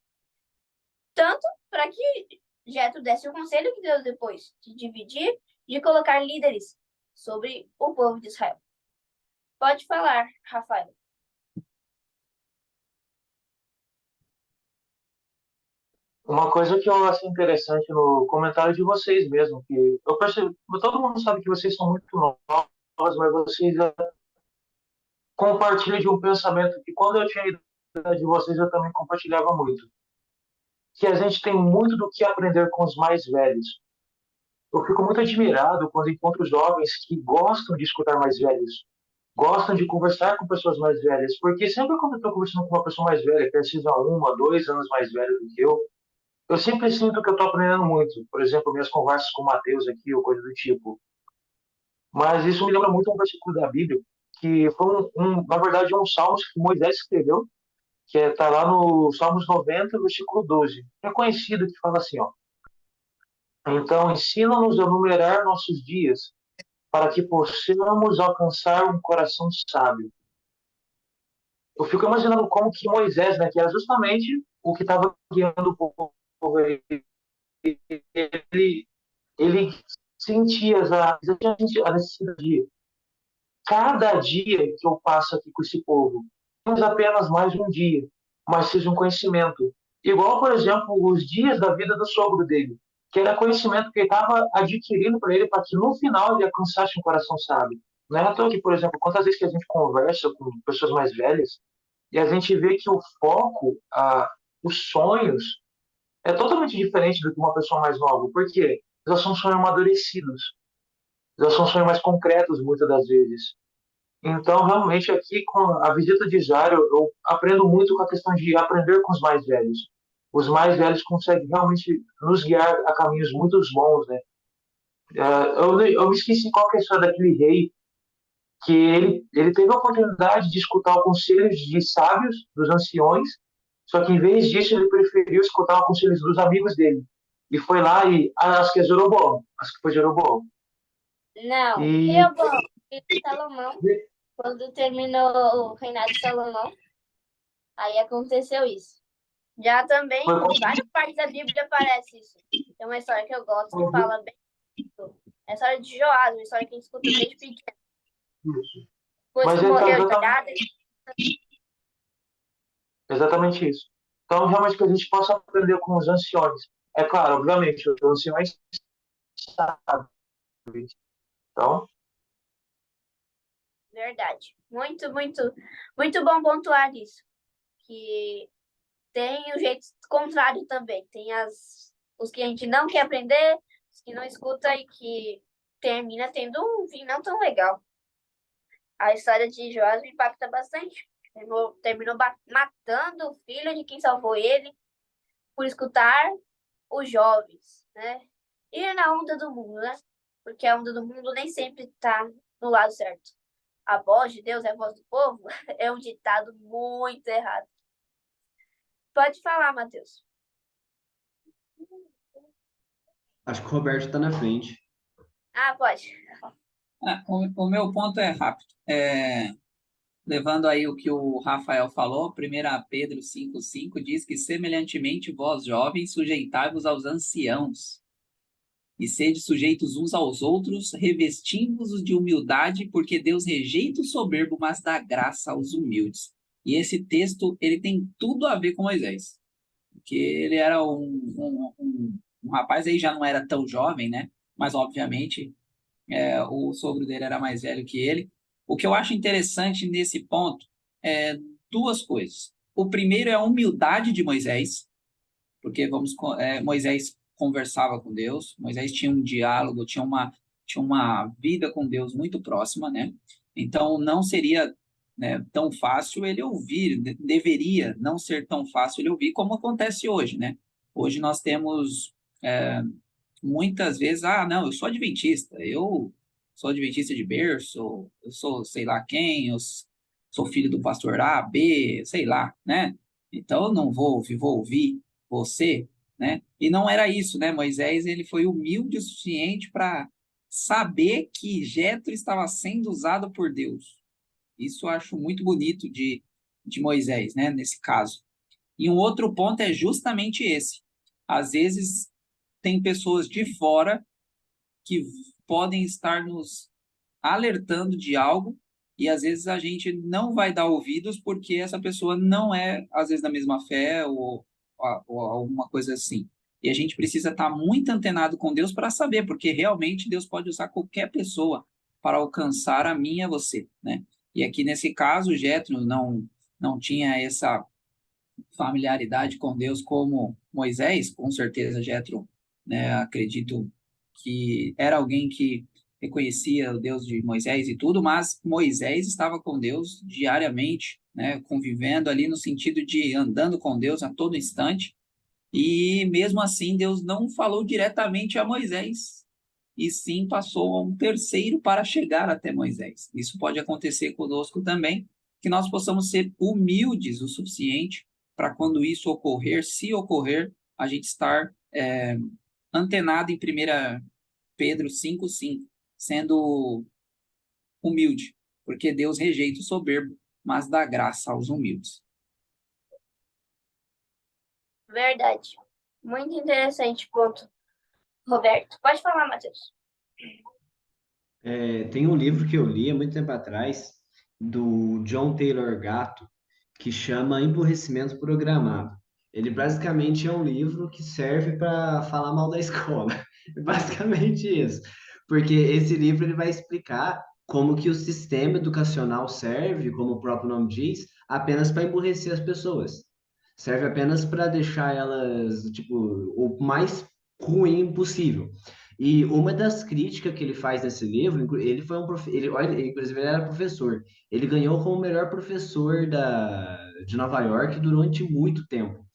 Tanto para que Jetro desse o conselho que deu depois de dividir, de colocar líderes sobre o povo de Israel. Pode falar, Rafael. Uma coisa que eu achei interessante no comentário de vocês mesmo, que eu percebo, todo mundo sabe que vocês são muito novos, mas vocês compartilham de um pensamento que quando eu tinha a idade de vocês eu também compartilhava muito, que a gente tem muito do que aprender com os mais velhos. Eu fico muito admirado quando encontro jovens que gostam de escutar mais velhos, gostam de conversar com pessoas mais velhas, porque sempre quando eu estou conversando com uma pessoa mais velha, que seja 1, 2 anos mais velha do que eu sempre sinto que eu estou aprendendo muito. Por exemplo, minhas conversas com o Mateus aqui, ou coisa do tipo. Mas isso me lembra muito um versículo da Bíblia, que foi, na verdade, um salmo que Moisés escreveu, que está lá no Salmos 90, versículo 12. É conhecido que fala assim, ó. Então, ensina-nos a numerar nossos dias, para que possamos alcançar um coração sábio. Eu fico imaginando como que Moisés, né, que era justamente o que estava guiando o povo, ele, ele sentia a necessidade de cada dia que eu passo aqui com esse povo, não é apenas mais um dia, mas seja um conhecimento. Igual, por exemplo, os dias da vida do sogro dele, que era conhecimento que ele estava adquirindo para ele, para que no final ele alcançasse um coração sábio. Não é à toa que, por exemplo, quantas vezes que a gente conversa com pessoas mais velhas e a gente vê que o foco, os sonhos, é totalmente diferente do que uma pessoa mais nova. Por quê? Já são sonhos amadurecidos, já são sonhos mais concretos, muitas das vezes. Então, realmente, aqui com a visita de Jário, eu aprendo muito com a questão de aprender com os mais velhos. Os mais velhos conseguem realmente nos guiar a caminhos muito bons, né? Eu me esqueci qual que é a história daquele rei, que ele teve a oportunidade de escutar os conselhos de sábios, dos anciões, só que em vez disso ele preferiu escutar os conselhos dos amigos dele. E foi lá e, acho que é Jeroboão, acho que foi Jeroboão. Não, E, Reoboam, filho de Salomão, quando terminou o reinado de Salomão, aí aconteceu isso. Já também, foi, em várias partes da Bíblia aparece isso. Tem uma história que eu gosto que fala bem disso. É a história de Joás, uma história que a gente escuta desde pequeno. Depois mas que ele está morreu exatamente, Jada, exatamente isso. Então, realmente, que a gente possa aprender com os anciões. É claro, obviamente, os anciões sabem. Então, verdade. Muito, muito, muito bom pontuar isso. Que tem o jeito contrário também. Tem os que a gente não quer aprender, os que não escuta e que termina tendo um fim não tão legal. A história de Joás me impacta bastante. Terminou matando o filho de quem salvou ele por escutar os jovens, né? Ir na onda do mundo, né? Porque a onda do mundo nem sempre está no lado certo. A voz de Deus é a voz do povo é um ditado muito errado. Pode falar, Matheus. Acho que o Roberto está na frente. Ah, pode. O meu ponto é rápido. Levando aí o que o Rafael falou, 1 Pedro 5,5 diz que, semelhantemente, vós, jovens, sujeitai-vos aos anciãos, e sede sujeitos uns aos outros, revestindo-vos de humildade, porque Deus rejeita o soberbo, mas dá graça aos humildes. E esse texto, ele tem tudo a ver com Moisés, porque ele era um rapaz, aí já não era tão jovem, né? Mas, obviamente, o sogro dele era mais velho que ele. O que eu acho interessante nesse ponto é duas coisas. O primeiro é a humildade de Moisés, porque Moisés conversava com Deus, Moisés tinha um diálogo, tinha uma vida com Deus muito próxima, né? Então não seria, né, tão fácil ele ouvir, deveria não ser tão fácil ele ouvir como acontece hoje, né? Hoje nós temos muitas vezes, não, eu sou adventista de berço, eu sou sei lá quem, sou filho do pastor A, B, sei lá, né? Então eu não vou ouvir você. né? E não era isso, né? Moisés, ele foi humilde o suficiente para saber que Jetro estava sendo usado por Deus. Isso eu acho muito bonito de Moisés, né? Nesse caso. E um outro ponto é justamente esse. Às vezes tem pessoas de fora que podem estar nos alertando de algo e às vezes a gente não vai dar ouvidos porque essa pessoa não é, às vezes, da mesma fé ou alguma coisa assim. E a gente precisa estar muito antenado com Deus para saber, porque realmente Deus pode usar qualquer pessoa para alcançar a mim e a você, né? E aqui nesse caso, Jetro não tinha essa familiaridade com Deus como Moisés, com certeza Jetro, né, acredito que era alguém que reconhecia o Deus de Moisés e tudo, mas Moisés estava com Deus diariamente, né, convivendo ali no sentido de andando com Deus a todo instante, e mesmo assim Deus não falou diretamente a Moisés, e sim passou a um terceiro para chegar até Moisés. Isso pode acontecer conosco também, que nós possamos ser humildes o suficiente para quando isso ocorrer, se ocorrer, a gente estar antenado em 1 Pedro 5,5, sendo humilde, porque Deus rejeita o soberbo, mas dá graça aos humildes. Verdade. Muito interessante ponto, Roberto. Pode falar, Matheus. Tem um livro que eu li há muito tempo atrás, do John Taylor Gatto, que chama Emburrecimento Programado. Ele basicamente é um livro que serve para falar mal da escola. Basicamente isso. Porque esse livro ele vai explicar como que o sistema educacional serve, como o próprio nome diz, apenas para emburrecer as pessoas. Serve apenas para deixar elas, tipo, o mais ruim possível. E uma das críticas que ele faz nesse livro, ele foi olha, inclusive ele era professor. Ele ganhou como o melhor professor de Nova York durante muito tempo.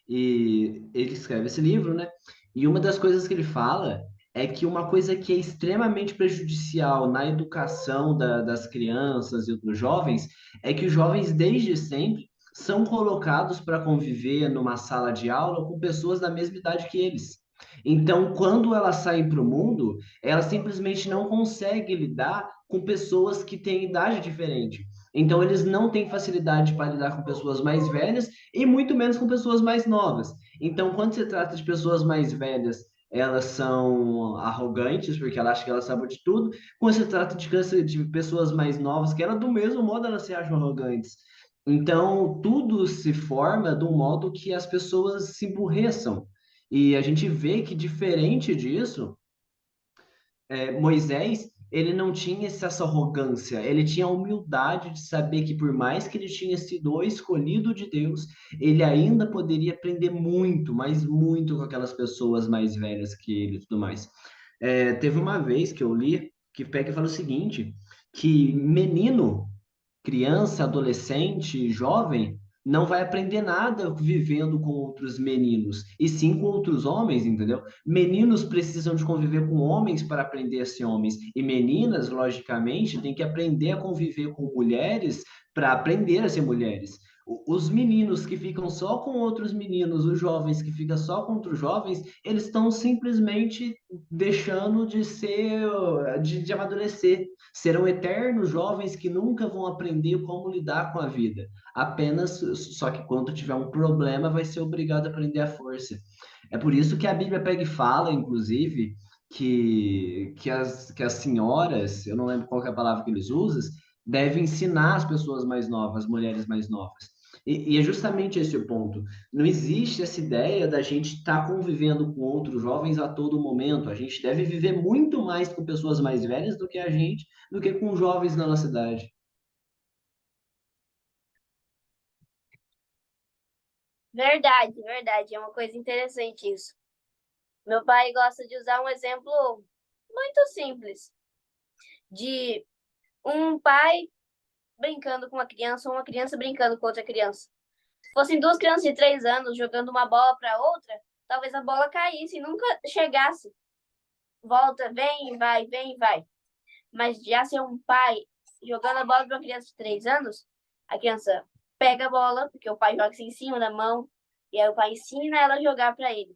E ele escreve esse livro, né? E uma das coisas que ele fala é que uma coisa que é extremamente prejudicial na educação das crianças e dos jovens é que os jovens, desde sempre, são colocados para conviver numa sala de aula com pessoas da mesma idade que eles. Então, quando elas saem para o mundo, elas simplesmente não conseguem lidar com pessoas que têm idade diferente. Então, eles não têm facilidade para lidar com pessoas mais velhas e muito menos com pessoas mais novas. Então, quando se trata de pessoas mais velhas, elas são arrogantes, porque elas acham que elas sabem de tudo. Quando se trata de pessoas mais novas, que elas, do mesmo modo, elas se acham arrogantes. Então, tudo se forma de um modo que as pessoas se emburreçam. E a gente vê que, diferente disso, Moisés, ele não tinha essa arrogância, ele tinha a humildade de saber que por mais que ele tinha sido o escolhido de Deus, ele ainda poderia aprender muito, mas muito com aquelas pessoas mais velhas que ele e tudo mais. Teve uma vez que eu li que pega e fala o seguinte, que menino, criança, adolescente, jovem, não vai aprender nada vivendo com outros meninos, e sim com outros homens, entendeu? Meninos precisam de conviver com homens para aprender a ser homens, e meninas, logicamente, têm que aprender a conviver com mulheres para aprender a ser mulheres. Os meninos que ficam só com outros meninos, os jovens que ficam só com outros jovens, eles estão simplesmente deixando de ser, de amadurecer. Serão eternos jovens que nunca vão aprender como lidar com a vida. Apenas, só que quando tiver um problema, vai ser obrigado a aprender à força. É por isso que a Bíblia pega e fala, inclusive, que as senhoras, eu não lembro qual que é a palavra que eles usam, devem ensinar as pessoas mais novas, as mulheres mais novas. E é justamente esse o ponto. Não existe essa ideia da gente estar convivendo com outros jovens a todo momento. A gente deve viver muito mais com pessoas mais velhas do que a gente, do que com jovens da nossa idade. Verdade, verdade. É uma coisa interessante isso. Meu pai gosta de usar um exemplo muito simples de um pai brincando com uma criança ou uma criança brincando com outra criança. Se fossem duas crianças de 3 anos jogando uma bola para outra, talvez a bola caísse e nunca chegasse. Volta, vem, vai, vem, vai. Mas já ser um pai jogando a bola para uma criança de 3 anos, a criança pega a bola, porque o pai joga assim em cima da mão, e aí o pai ensina ela a jogar para ele.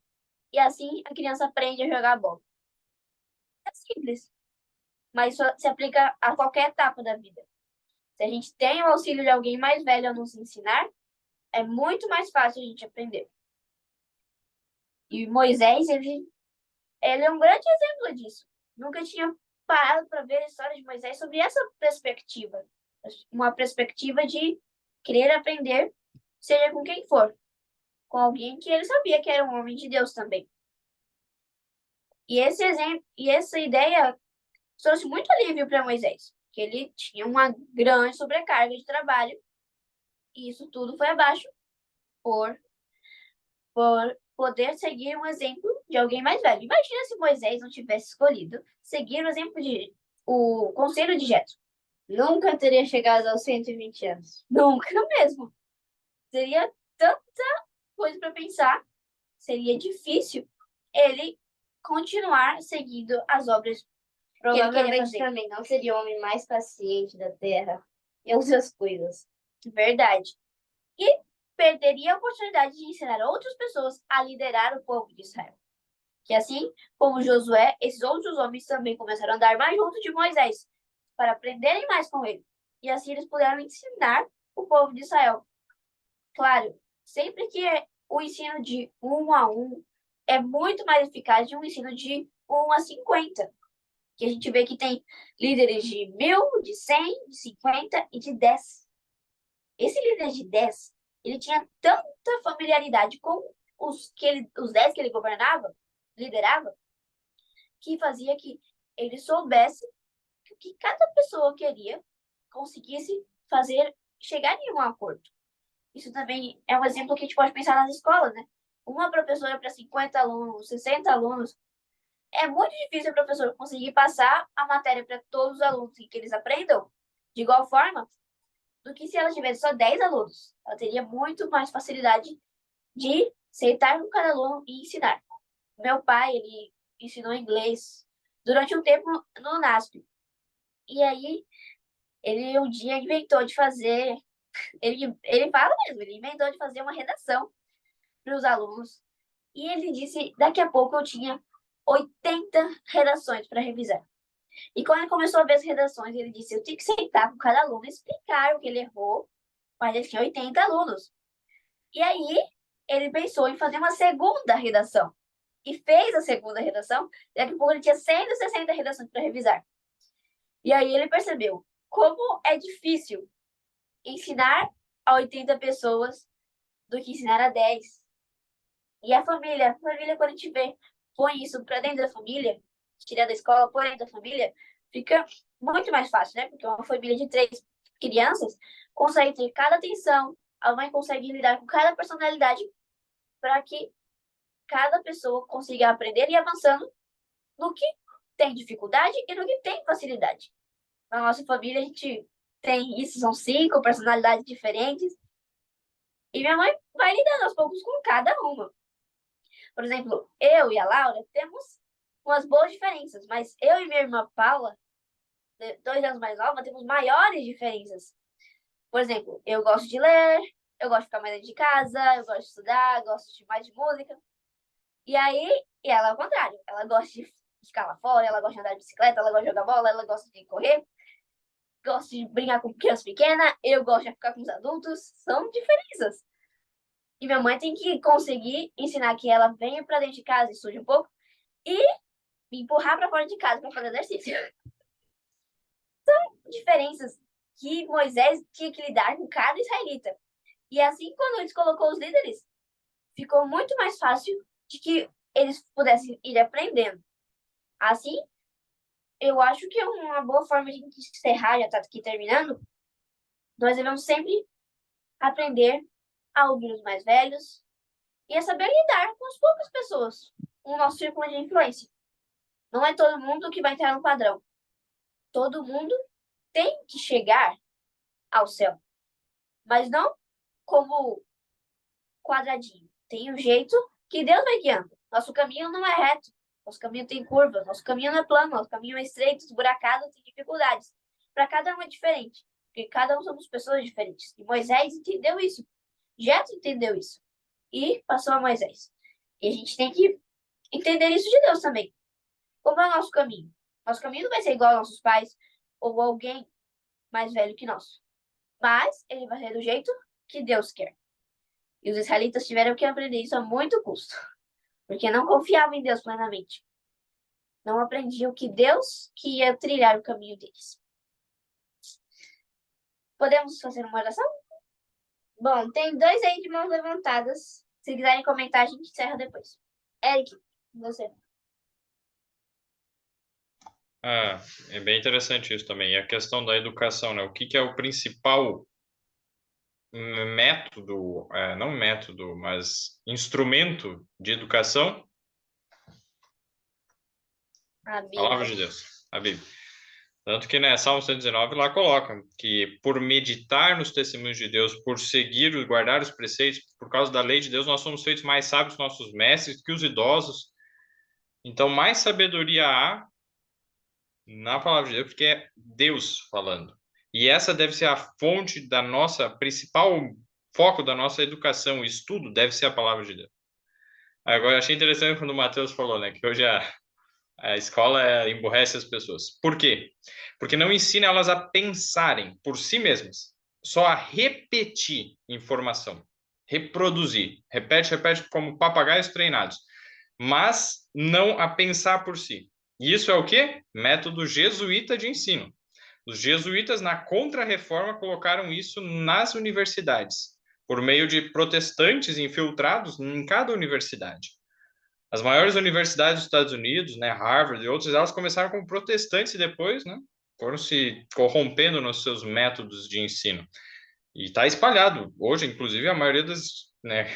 E assim a criança aprende a jogar bola. É simples, mas isso se aplica a qualquer etapa da vida. Se a gente tem o auxílio de alguém mais velho a nos ensinar, é muito mais fácil a gente aprender. E Moisés, ele é um grande exemplo disso. Nunca tinha parado para ver a história de Moisés sobre essa perspectiva. Uma perspectiva de querer aprender, seja com quem for. Com alguém que ele sabia que era um homem de Deus também. E esse exemplo, e essa ideia trouxe muito alívio para Moisés, que ele tinha uma grande sobrecarga de trabalho, e isso tudo foi abaixo por poder seguir um exemplo de alguém mais velho. Imagina se Moisés não tivesse escolhido seguir o exemplo de o conselho de Jetro. Nunca teria chegado aos 120 anos. Nunca mesmo. Seria tanta coisa para pensar. Seria difícil ele continuar seguindo as obras que ele queria Provavelmente fazer. também não seria o homem mais paciente da Terra em outras coisas. Verdade. E perderia a oportunidade de ensinar outras pessoas a liderar o povo de Israel. Que assim como Josué, esses outros homens também começaram a andar mais junto de Moisés, para aprenderem mais com ele. E assim eles puderam ensinar o povo de Israel. Claro, sempre que o ensino de 1 a 1 é muito mais eficaz de um ensino de 1 a 50. Que a gente vê que tem líderes de 1.000, de 100, de 50 e de 10. Esse líder de 10, ele tinha tanta familiaridade com os 10 que ele governava, liderava, que fazia que ele soubesse o que cada pessoa queria, conseguisse fazer, chegar em um acordo. Isso também é um exemplo que a gente pode pensar nas escolas, né? Uma professora para 50 alunos, 60 alunos, é muito difícil o professor conseguir passar a matéria para todos os alunos e que eles aprendam de igual forma do que se ela tivesse só 10 alunos. Ela teria muito mais facilidade de sentar com cada aluno e ensinar. Meu pai, ele ensinou inglês durante um tempo no NASP. E aí, ele um dia inventou de fazer... Ele fala mesmo, ele inventou de fazer uma redação para os alunos. E ele disse, daqui a pouco eu tinha 80 redações para revisar. E quando ele começou a ver as redações, ele disse, eu tenho que sentar com cada aluno e explicar o que ele errou, mas ele tinha 80 alunos. E aí, ele pensou em fazer uma segunda redação. E fez a segunda redação, daqui a pouco ele tinha 160 redações para revisar. E aí ele percebeu como é difícil ensinar a 80 pessoas do que ensinar a 10. E a família, quando a gente põe isso para dentro da família, tirar da escola, põe dentro da família, fica muito mais fácil, né? Porque uma família de 3 crianças consegue ter cada atenção, a mãe consegue lidar com cada personalidade para que cada pessoa consiga aprender e ir avançando no que tem dificuldade e no que tem facilidade. Na nossa família, a gente tem isso, são 5 personalidades diferentes. E minha mãe vai lidando aos poucos com cada uma. Por exemplo, eu e a Laura temos umas boas diferenças, mas eu e minha irmã Paula, 2 anos mais nova, temos maiores diferenças. Por exemplo, eu gosto de ler, eu gosto de ficar mais dentro de casa, eu gosto de estudar, gosto de mais de música. E ela é o contrário. Ela gosta de ficar lá fora, ela gosta de andar de bicicleta, ela gosta de jogar bola, ela gosta de correr, gosta de brincar com criança pequena, eu gosto de ficar com os adultos. São diferenças. E minha mãe tem que conseguir ensinar que ela venha para dentro de casa, estude um pouco, e me empurrar para fora de casa para fazer exercício. São diferenças que Moisés tinha que lidar com cada israelita. E assim, quando ele colocou os líderes, ficou muito mais fácil de que eles pudessem ir aprendendo. Assim, eu acho que é uma boa forma de encerrar, já está aqui terminando. Nós devemos sempre aprender a ouvir os mais velhos e a saber lidar com as poucas pessoas no nosso círculo de influência. Não é todo mundo que vai entrar no padrão. Todo mundo tem que chegar ao céu, mas não como quadradinho. Tem um jeito que Deus vai guiando. Nosso caminho não é reto. Nosso caminho tem curvas. Nosso caminho não é plano. Nosso caminho é estreito, esburacado, tem dificuldades. Para cada um é diferente. Porque cada um somos pessoas diferentes. E Moisés entendeu isso. Jetro entendeu isso. E passou a Moisés. E a gente tem que entender isso de Deus também. Como é o nosso caminho? Nosso caminho não vai ser igual aos nossos pais ou alguém mais velho que nós. Mas ele vai ser do jeito que Deus quer. E os israelitas tiveram que aprender isso a muito custo, porque não confiavam em Deus plenamente. Não aprendiam que Deus que ia trilhar o caminho deles. Podemos fazer uma oração? Bom, tem 2 aí de mãos levantadas. Se quiserem comentar, a gente encerra depois. Eric, você. É bem interessante isso também. E a questão da educação, né? O que é o principal método, não método, mas instrumento de educação? A Palavra de Bíblia. Deus, a Bíblia. Tanto que, né, Salmo 119 lá coloca que por meditar nos testemunhos de Deus, por seguir e guardar os preceitos, por causa da lei de Deus, nós somos feitos mais sábios que nossos mestres, que os idosos. Então, mais sabedoria há na palavra de Deus, porque é Deus falando. E essa deve ser a fonte da nossa principal foco da nossa educação, estudo, deve ser a palavra de Deus. Agora, eu achei interessante quando o Matheus falou, né, que hoje a escola emburrece as pessoas. Por quê? Porque não ensina elas a pensarem por si mesmas, só a repetir informação, reproduzir, repete como papagaios treinados, mas não a pensar por si. E isso é o quê? Método jesuíta de ensino. Os jesuítas, na Contra-Reforma, colocaram isso nas universidades, por meio de protestantes infiltrados em cada universidade. As maiores universidades dos Estados Unidos, né, Harvard e outras, elas começaram como protestantes e depois, né, foram se corrompendo nos seus métodos de ensino. E está espalhado. Hoje, inclusive, a maioria das, né,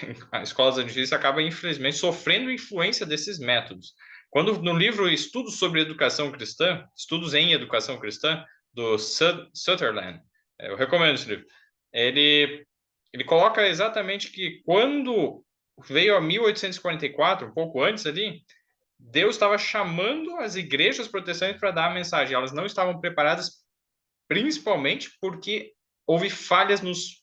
escolas adventistas acaba, infelizmente, sofrendo influência desses métodos. Quando no livro Estudos sobre Educação Cristã, Estudos em Educação Cristã, do Sutherland, eu recomendo esse livro, ele coloca exatamente que quando veio a 1844, um pouco antes ali, Deus estava chamando as igrejas protestantes para dar a mensagem. Elas não estavam preparadas, principalmente porque houve falhas nos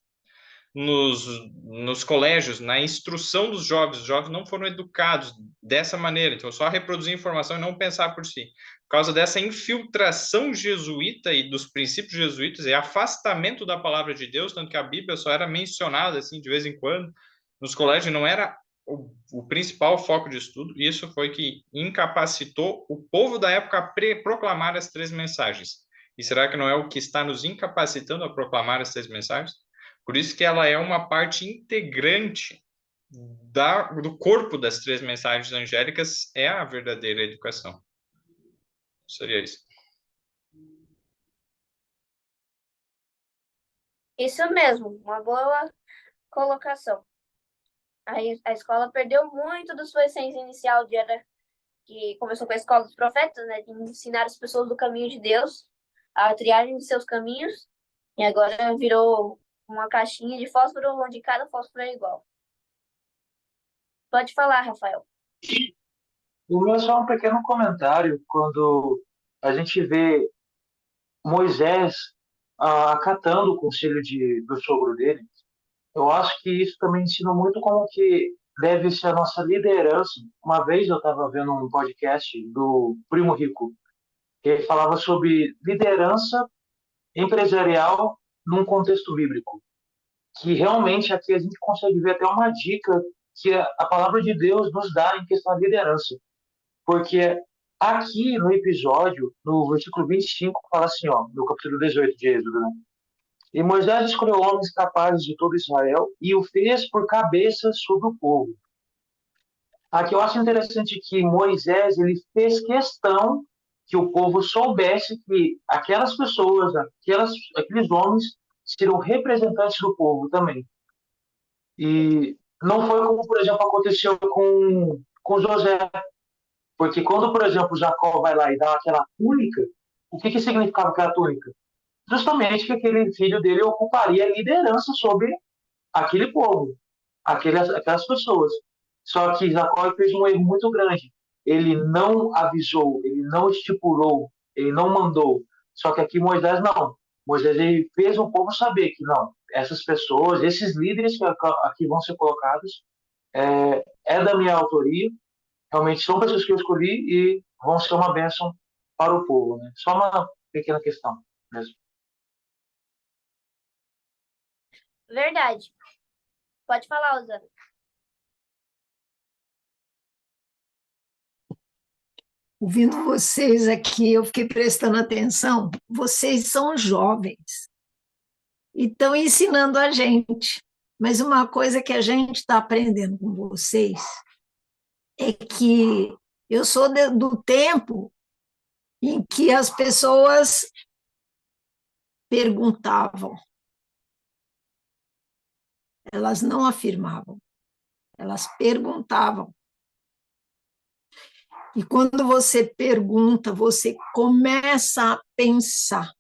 colégios, na instrução dos jovens. Os jovens não foram educados dessa maneira, então só reproduzir informação e não pensar por si. Por causa dessa infiltração jesuíta e dos princípios jesuítas e afastamento da palavra de Deus, tanto que a Bíblia só era mencionada assim de vez em quando, nos colégios não era o principal foco de estudo, e isso foi que incapacitou o povo da época a proclamar as 3 mensagens. E será que não é o que está nos incapacitando a proclamar as 3 mensagens? Por isso que ela é uma parte integrante do corpo das 3 mensagens angélicas, é a verdadeira educação. Seria isso. Isso mesmo, uma boa colocação. A escola perdeu muito da sua essência inicial, que começou com a escola dos profetas, né, de ensinar as pessoas do caminho de Deus, a triarem os seus caminhos, e agora virou uma caixinha de fósforo onde cada fósforo é igual. Pode falar, Rafael. O meu é só um pequeno comentário quando a gente vê Moisés acatando o conselho do sogro dele. Eu acho que isso também ensina muito como que deve ser a nossa liderança. Uma vez eu estava vendo um podcast do Primo Rico, que ele falava sobre liderança empresarial num contexto bíblico. Que realmente aqui a gente consegue ver até uma dica que a palavra de Deus nos dá em questão da liderança. Porque aqui no episódio, no versículo 25, fala assim, ó, no capítulo 18 de Êxodo, né? E Moisés escolheu homens capazes de todo Israel e o fez por cabeça sobre o povo. Aqui eu acho interessante que Moisés ele fez questão que o povo soubesse que aquelas pessoas, aqueles homens, seriam representantes do povo também. E não foi como, por exemplo, aconteceu com José. Porque quando, por exemplo, Jacó vai lá e dá aquela túnica, o que significava aquela túnica? Justamente que aquele filho dele ocuparia a liderança sobre aquele povo, aquelas pessoas. Só que Jacó fez um erro muito grande. Ele não avisou, ele não estipulou, ele não mandou. Só que aqui Moisés não. Moisés ele fez o povo saber que não, essas pessoas, esses líderes que aqui vão ser colocados, é da minha autoria realmente são pessoas que eu escolhi e vão ser uma bênção para o povo, né? Só uma pequena questão mesmo. Verdade. Pode falar, Osana. Ouvindo vocês aqui, eu fiquei prestando atenção. Vocês são jovens e estão ensinando a gente. Mas uma coisa que a gente está aprendendo com vocês é que eu sou do tempo em que as pessoas perguntavam, elas não afirmavam, elas perguntavam. E quando você pergunta, você começa a pensar.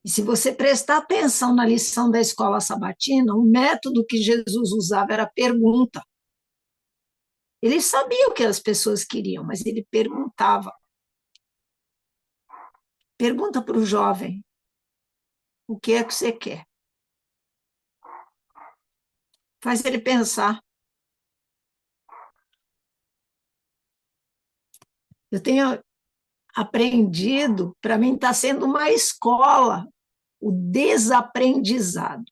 E se você prestar atenção na lição da escola sabatina, o método que Jesus usava era pergunta. Ele sabia o que as pessoas queriam, mas ele perguntava. Pergunta para o jovem: o que é que você quer? Faz ele pensar. Eu tenho aprendido, para mim está sendo uma escola, o desaprendizado.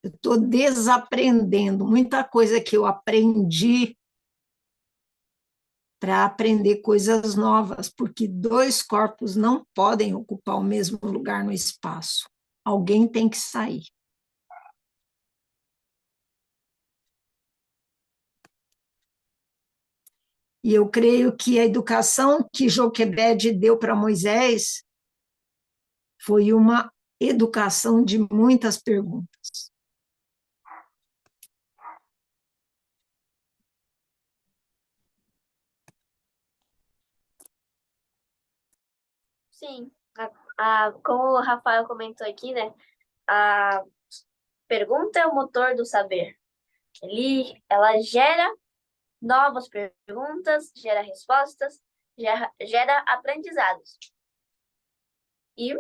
Eu estou desaprendendo muita coisa que eu aprendi para aprender coisas novas, porque dois corpos não podem ocupar o mesmo lugar no espaço. Alguém tem que sair. E eu creio que a educação que Joquebede deu para Moisés foi uma educação de muitas perguntas. Sim, como o Rafael comentou aqui, né? A pergunta é o motor do saber. Ela gera novas perguntas, gera respostas, gera aprendizados. E,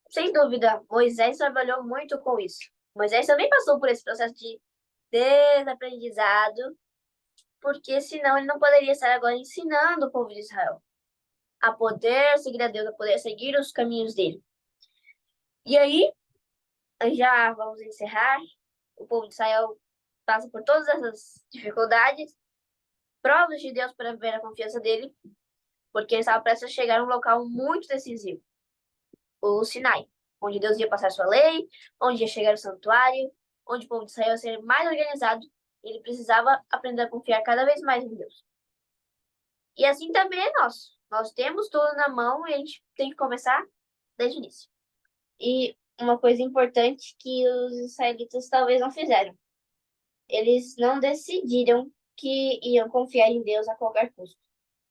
sem dúvida, Moisés trabalhou muito com isso. Moisés também passou por esse processo de desaprendizado, porque senão ele não poderia estar agora ensinando o povo de Israel a poder seguir a Deus, a poder seguir os caminhos dele. E aí, já vamos encerrar. O povo de Israel passa por todas essas dificuldades, provas de Deus para ver a confiança dele, porque ele estava prestes a chegar a um local muito decisivo, o Sinai, onde Deus ia passar sua lei, onde ia chegar o santuário, onde o povo de Israel ia ser mais organizado. Ele precisava aprender a confiar cada vez mais em Deus. E assim também é nós. Nós temos tudo na mão e a gente tem que começar desde o início. E uma coisa importante que os israelitas talvez não fizeram. Eles não decidiram que iam confiar em Deus a qualquer custo.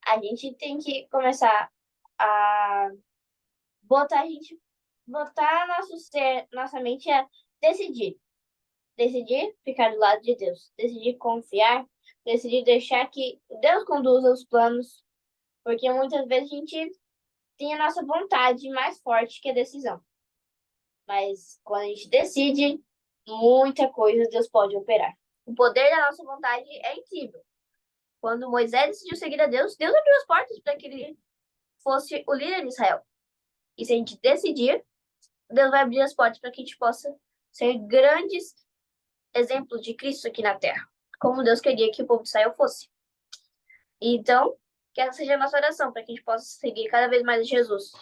A gente tem que começar a botar nosso ser, nossa mente a decidir. Decidir ficar do lado de Deus. Decidir confiar. Decidir deixar que Deus conduza os planos. Porque muitas vezes a gente tem a nossa vontade mais forte que a decisão. Mas quando a gente decide, muita coisa Deus pode operar. O poder da nossa vontade é incrível. Quando Moisés decidiu seguir a Deus, Deus abriu as portas para que ele fosse o líder de Israel. E se a gente decidir, Deus vai abrir as portas para que a gente possa ser grandes exemplos de Cristo aqui na Terra, como Deus queria que o povo de Israel fosse. Então, que essa seja a nossa oração, para que a gente possa seguir cada vez mais Jesus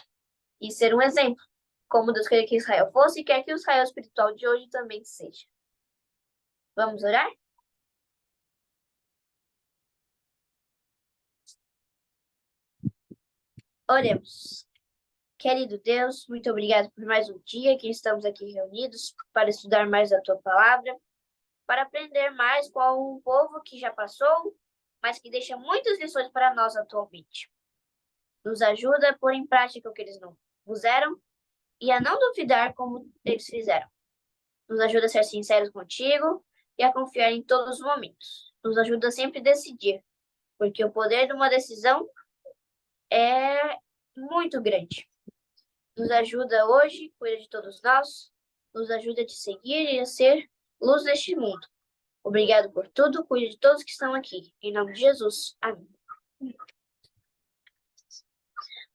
e ser um exemplo, como Deus queria que Israel fosse e quer que o Israel espiritual de hoje também seja. Vamos orar? Oremos. Querido Deus, muito obrigado por mais um dia que estamos aqui reunidos para estudar mais a Tua Palavra, para aprender mais com um povo que já passou, mas que deixa muitas lições para nós atualmente. Nos ajuda a pôr em prática o que eles não fizeram e a não duvidar como eles fizeram. Nos ajuda a ser sinceros contigo e a confiar em todos os momentos. Nos ajuda a sempre decidir, porque o poder de uma decisão é muito grande. Nos ajuda hoje, cuida de todos nós, nos ajude a te seguir e a ser luz deste mundo. Obrigado por tudo, cuide de todos que estão aqui. Em nome de Jesus. Amém.